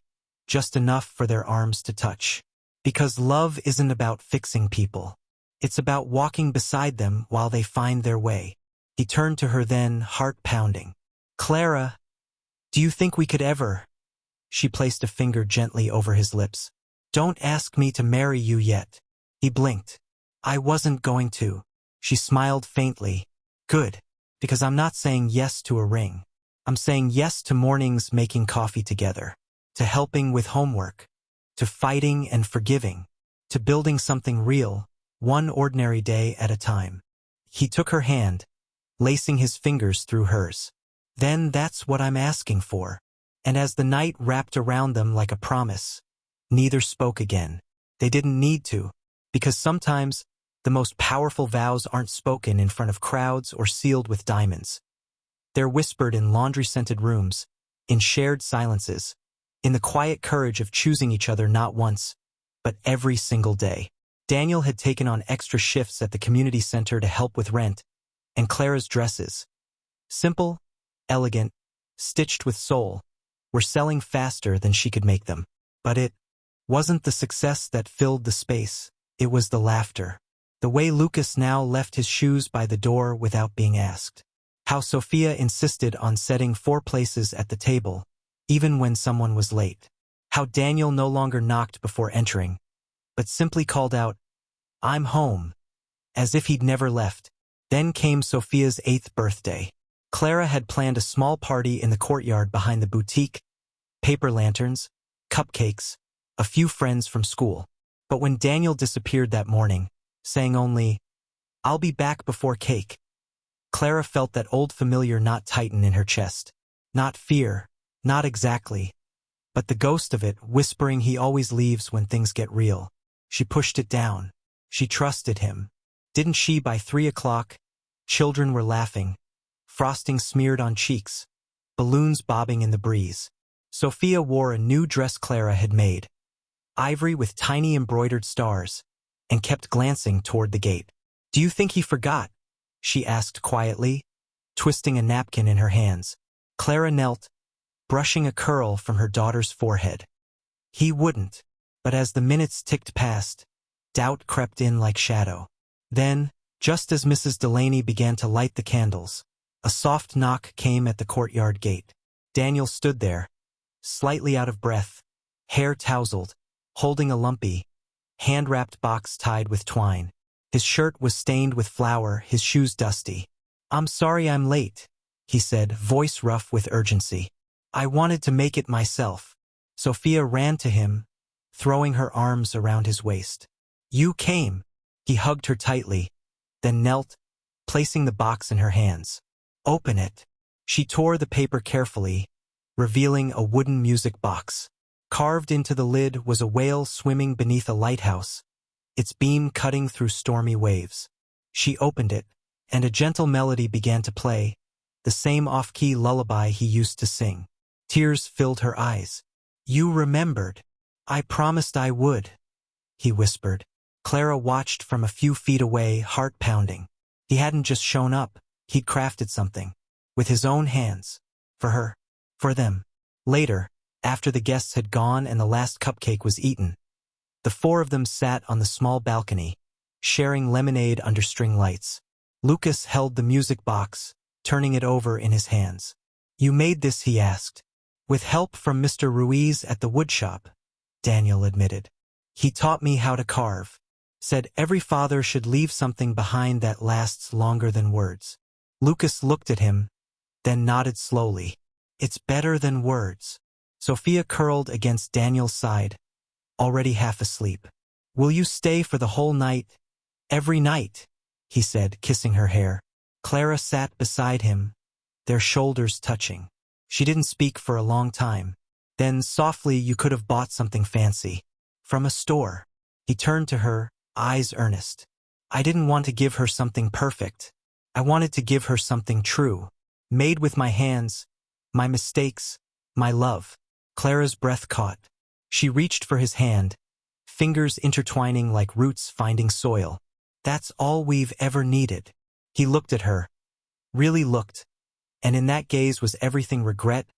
just enough for their arms to touch. Because love isn't about fixing people. It's about walking beside them while they find their way. He turned to her then, heart pounding. Clara, do you think we could ever? She placed a finger gently over his lips. Don't ask me to marry you yet. He blinked. I wasn't going to. She smiled faintly. Good, because I'm not saying yes to a ring. I'm saying yes to mornings making coffee together, to helping with homework, to fighting and forgiving, to building something real, one ordinary day at a time. He took her hand, lacing his fingers through hers. Then that's what I'm asking for. And as the night wrapped around them like a promise, neither spoke again. They didn't need to, because sometimes the most powerful vows aren't spoken in front of crowds or sealed with diamonds. They're whispered in laundry-scented rooms, in shared silences, in the quiet courage of choosing each other not once, but every single day. Daniel had taken on extra shifts at the community center to help with rent, and Clara's dresses, simple, elegant, stitched with soul, were selling faster than she could make them. But it wasn't the success that filled the space, it was the laughter. The way Lucas now left his shoes by the door without being asked. How Sophia insisted on setting 4 places at the table, even when someone was late. How Daniel no longer knocked before entering, but simply called out, I'm home, as if he'd never left. Then came Sophia's 8th birthday. Clara had planned a small party in the courtyard behind the boutique, paper lanterns, cupcakes, a few friends from school. But when Daniel disappeared that morning, saying only, I'll be back before cake, Clara felt that old familiar knot tighten in her chest. Not fear, not exactly, but the ghost of it whispering he always leaves when things get real. She pushed it down. She trusted him. Didn't she? By 3 o'clock, children were laughing, frosting smeared on cheeks, balloons bobbing in the breeze. Sophia wore a new dress Clara had made, ivory with tiny embroidered stars, and kept glancing toward the gate. Do you think he forgot? She asked quietly, twisting a napkin in her hands. Clara knelt, brushing a curl from her daughter's forehead. He wouldn't, but as the minutes ticked past, doubt crept in like shadow. Then, just as Mrs. Delaney began to light the candles, a soft knock came at the courtyard gate. Daniel stood there, slightly out of breath, hair tousled, holding a lumpy, hand-wrapped box tied with twine. His shirt was stained with flour, his shoes dusty. I'm sorry I'm late, he said, voice rough with urgency. I wanted to make it myself. Sophia ran to him, throwing her arms around his waist. You came. He hugged her tightly, then knelt, placing the box in her hands. Open it. She tore the paper carefully, revealing a wooden music box. Carved into the lid was a whale swimming beneath a lighthouse, its beam cutting through stormy waves. She opened it, and a gentle melody began to play, the same off-key lullaby he used to sing. Tears filled her eyes. You remembered. I promised I would, he whispered. Clara watched from a few feet away, heart pounding. He hadn't just shown up, he'd crafted something, with his own hands, for her, for them. Later, after the guests had gone and the last cupcake was eaten, The four of them sat on the small balcony, sharing lemonade under string lights. Lucas held the music box, turning it over in his hands. "You made this," he asked. "With help from Mr. Ruiz at the woodshop," Daniel admitted. "He taught me how to carve. Said every father should leave something behind that lasts longer than words." Lucas looked at him, then nodded slowly. "It's better than words." Sophia curled against Daniel's side, already half asleep. "Will you stay for the whole night?" "Every night," he said, kissing her hair. Clara sat beside him, their shoulders touching. She didn't speak for a long time. Then, softly, "You could have bought something fancy. From a store." He turned to her, eyes earnest. "I didn't want to give her something perfect. I wanted to give her something true. Made with my hands, my mistakes, my love." Clara's breath caught. She reached for his hand, fingers intertwining like roots finding soil. "That's all we've ever needed." He looked at her, really looked, and in that gaze was everything: regret,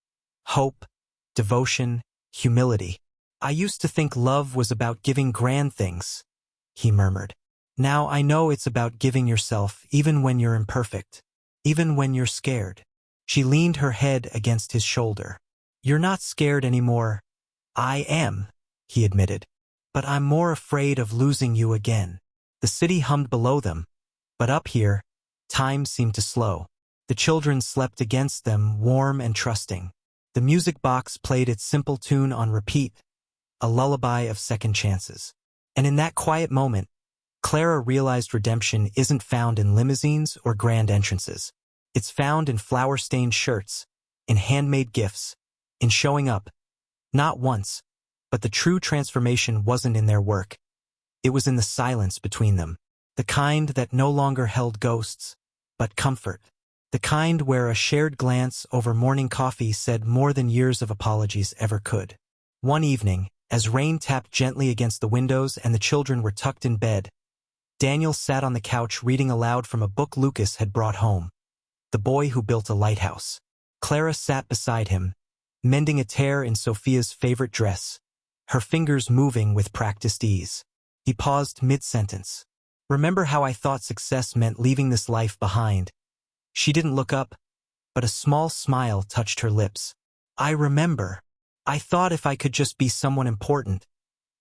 hope, devotion, humility. "I used to think love was about giving grand things," he murmured. "Now I know it's about giving yourself even when you're imperfect, even when you're scared." She leaned her head against his shoulder. "You're not scared anymore." "I am," he admitted. "But I'm more afraid of losing you again." The city hummed below them, but up here, time seemed to slow. The children slept against them, warm and trusting. The music box played its simple tune on repeat, a lullaby of second chances. And in that quiet moment, Clara realized redemption isn't found in limousines or grand entrances. It's found in flower-stained shirts, in handmade gifts, in showing up. Not once, but the true transformation wasn't in their work. It was in the silence between them. The kind that no longer held ghosts, but comfort. The kind where a shared glance over morning coffee said more than years of apologies ever could. One evening, as rain tapped gently against the windows and the children were tucked in bed, Daniel sat on the couch reading aloud from a book Lucas had brought home, The Boy Who Built a Lighthouse. Clara sat beside him, mending a tear in Sophia's favorite dress, her fingers moving with practiced ease. He paused mid-sentence. "Remember how I thought success meant leaving this life behind?" She didn't look up, but a small smile touched her lips. "I remember. I thought if I could just be someone important,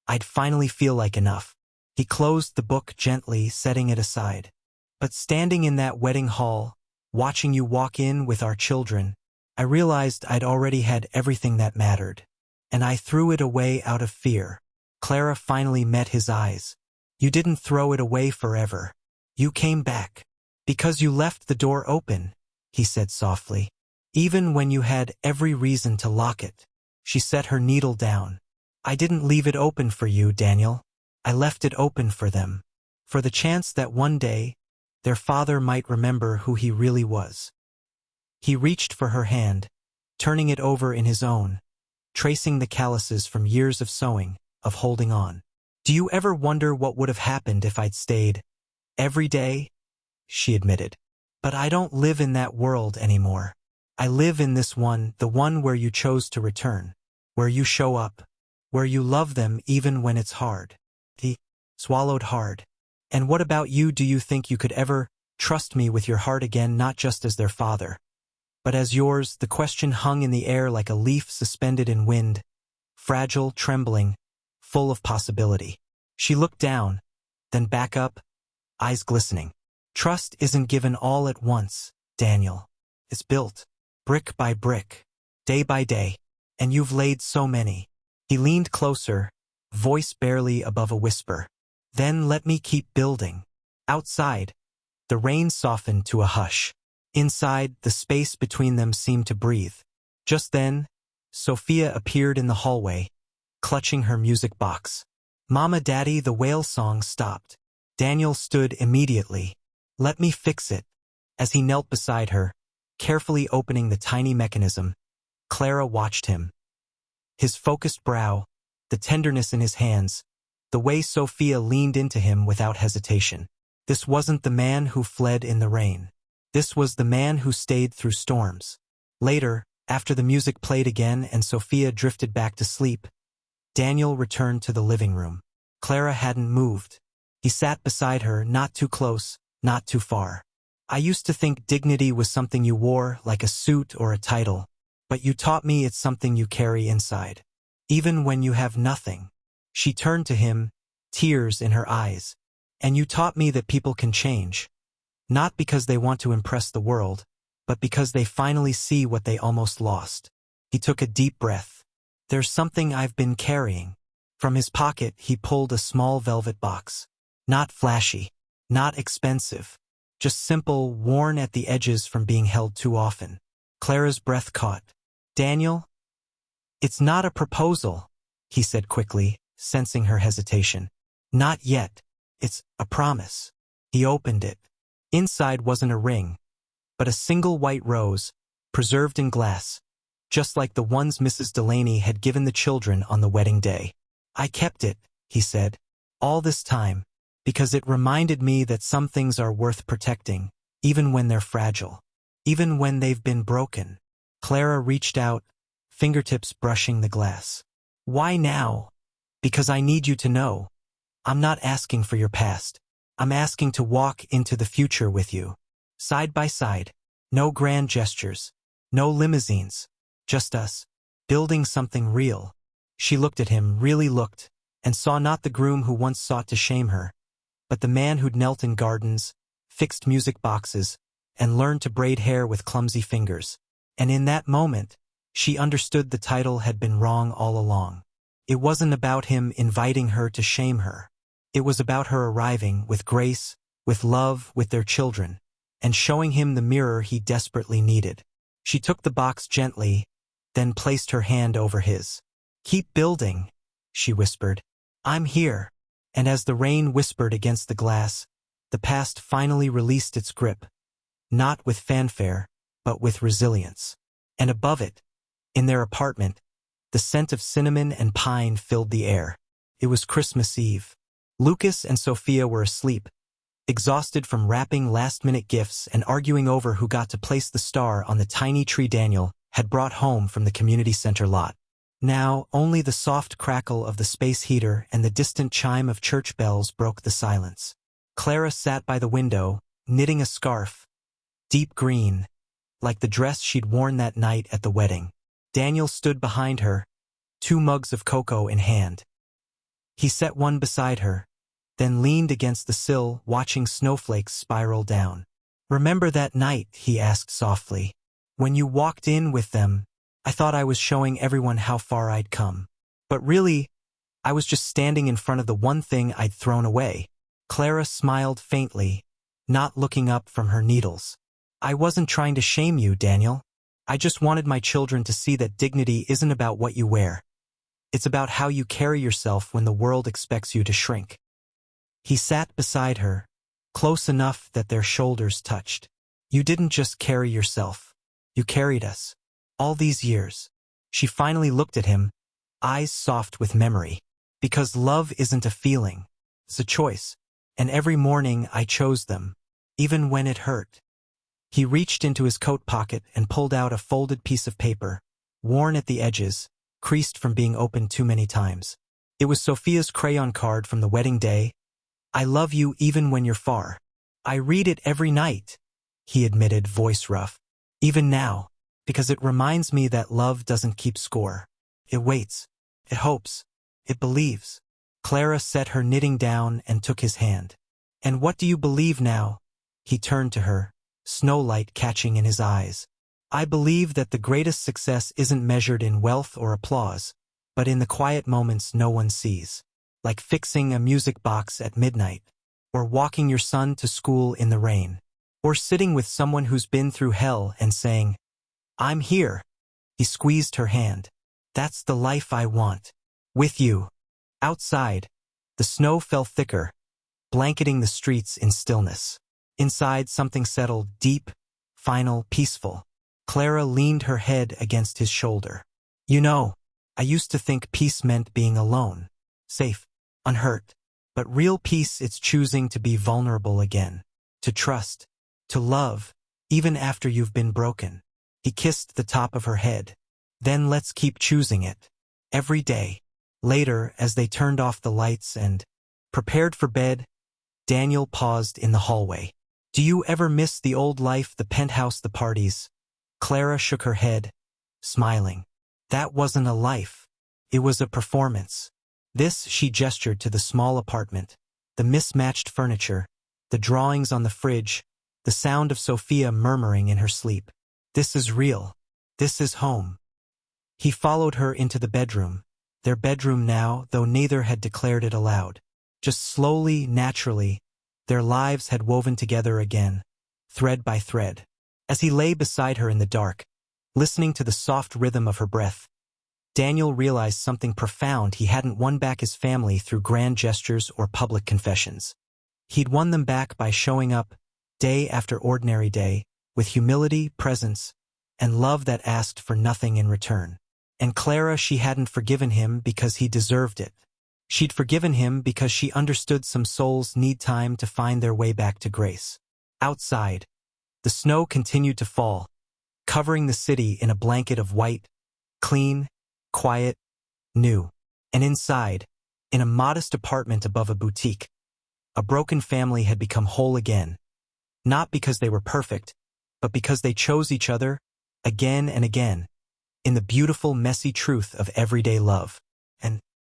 I'd finally feel like enough." He closed the book gently, setting it aside. "But standing in that wedding hall, watching you walk in with our children, I realized I'd already had everything that mattered. And I threw it away out of fear." Clara finally met his eyes. "You didn't throw it away forever. You came back. Because you left the door open," he said softly. "Even when you had every reason to lock it." She set her needle down. "I didn't leave it open for you, Daniel. I left it open for them. For the chance that one day, their father might remember who he really was." He reached for her hand, turning it over in his own, tracing the calluses from years of sewing, of holding on. "Do you ever wonder what would have happened if I'd stayed? Every day?" she admitted. "But I don't live in that world anymore. I live in this one, the one where you chose to return, where you show up, where you love them even when it's hard." He swallowed hard. "And what about you? Do you think you could ever trust me with your heart again, not just as their father, but as yours?" The question hung in the air like a leaf suspended in wind, fragile, trembling, full of possibility. She looked down, then back up, eyes glistening. "Trust isn't given all at once, Daniel. It's built, brick by brick, day by day, and you've laid so many." He leaned closer, voice barely above a whisper. "Then let me keep building." Outside, the rain softened to a hush. Inside, the space between them seemed to breathe. Just then, Sophia appeared in the hallway, clutching her music box. "Mama, Daddy," the whale song stopped. Daniel stood immediately. "Let me fix it." As he knelt beside her, carefully opening the tiny mechanism, Clara watched him. His focused brow, the tenderness in his hands, the way Sophia leaned into him without hesitation. This wasn't the man who fled in the rain. This was the man who stayed through storms. Later, after the music played again and Sophia drifted back to sleep, Daniel returned to the living room. Clara hadn't moved. He sat beside her, not too close, not too far. I used to think dignity was something you wore, like a suit or a title. But you taught me it's something you carry inside. Even when you have nothing. She turned to him, tears in her eyes. And you taught me that people can change. Not because they want to impress the world, but because they finally see what they almost lost. He took a deep breath. There's something I've been carrying. From his pocket, he pulled a small velvet box. Not flashy, not expensive. Just simple, worn at the edges from being held too often. Clara's breath caught. Daniel? It's not a proposal, he said quickly, sensing her hesitation. Not yet. It's a promise. He opened it. Inside wasn't a ring, but a single white rose, preserved in glass, just like the ones Mrs. Delaney had given the children on the wedding day. I kept it, he said, all this time, because it reminded me that some things are worth protecting, even when they're fragile, even when they've been broken. Clara reached out, fingertips brushing the glass. Why now? Because I need you to know. I'm not asking for your past. I'm asking to walk into the future with you. Side by side. No grand gestures. No limousines. Just us. Building something real. She looked at him, really looked, and saw not the groom who once sought to shame her, but the man who'd knelt in gardens, fixed music boxes, and learned to braid hair with clumsy fingers. And in that moment, she understood the title had been wrong all along. It wasn't about him inviting her to shame her. It was about her arriving with grace, with love, with their children, and showing him the mirror he desperately needed. She took the box gently, then placed her hand over his. Keep building, she whispered. I'm here. And as the rain whispered against the glass, the past finally released its grip, not with fanfare, but with resilience. And above it, in their apartment, the scent of cinnamon and pine filled the air. It was Christmas Eve. Lucas and Sophia were asleep, exhausted from wrapping last-minute gifts and arguing over who got to place the star on the tiny tree Daniel had brought home from the community center lot. Now, only the soft crackle of the space heater and the distant chime of church bells broke the silence. Clara sat by the window, knitting a scarf, deep green, like the dress she'd worn that night at the wedding. Daniel stood behind her, 2 mugs of cocoa in hand. He set one beside her, then leaned against the sill, watching snowflakes spiral down. Remember that night, he asked softly. When you walked in with them, I thought I was showing everyone how far I'd come. But really, I was just standing in front of the one thing I'd thrown away. Clara smiled faintly, not looking up from her needles. I wasn't trying to shame you, Daniel. I just wanted my children to see that dignity isn't about what you wear. It's about how you carry yourself when the world expects you to shrink. He sat beside her, close enough that their shoulders touched. You didn't just carry yourself. You carried us. All these years. She finally looked at him, eyes soft with memory. Because love isn't a feeling. It's a choice. And every morning I chose them, even when it hurt. He reached into his coat pocket and pulled out a folded piece of paper, worn at the edges, creased from being opened too many times. It was Sophia's crayon card from the wedding day. I love you even when you're far. I read it every night, he admitted, voice rough. Even now, because it reminds me that love doesn't keep score. It waits. It hopes. It believes. Clara set her knitting down and took his hand. And what do you believe now? He turned to her, snowlight catching in his eyes. I believe that the greatest success isn't measured in wealth or applause, but in the quiet moments no one sees. Like fixing a music box at midnight, or walking your son to school in the rain, or sitting with someone who's been through hell and saying, I'm here. He squeezed her hand. That's the life I want. With you. Outside, the snow fell thicker, blanketing the streets in stillness. Inside, something settled, deep, final, peaceful. Clara leaned her head against his shoulder. You know, I used to think peace meant being alone, safe, unhurt. But real peace, it's choosing to be vulnerable again, to trust, to love, even after you've been broken. He kissed the top of her head. Then let's keep choosing it. Every day. Later, as they turned off the lights and Prepared for bed, Daniel paused in the hallway. Do you ever miss the old life, the penthouse, the parties? Clara shook her head, smiling. That wasn't a life. It was a performance. This, she gestured to the small apartment, the mismatched furniture, the drawings on the fridge, the sound of Sophia murmuring in her sleep. This is real. This is home. He followed her into the bedroom, their bedroom now, though neither had declared it aloud. Just slowly, naturally, their lives had woven together again, thread by thread. As he lay beside her in the dark, listening to the soft rhythm of her breath, Daniel realized something profound. He hadn't won back his family through grand gestures or public confessions. He'd won them back by showing up, day after ordinary day, with humility, presence, and love that asked for nothing in return. And Clara, she hadn't forgiven him because he deserved it. She'd forgiven him because she understood some souls need time to find their way back to grace. Outside, the snow continued to fall, covering the city in a blanket of white, clean, quiet, new. And inside, in a modest apartment above a boutique, a broken family had become whole again. Not because they were perfect, but because they chose each other, again and again, in the beautiful, messy truth of everyday love. And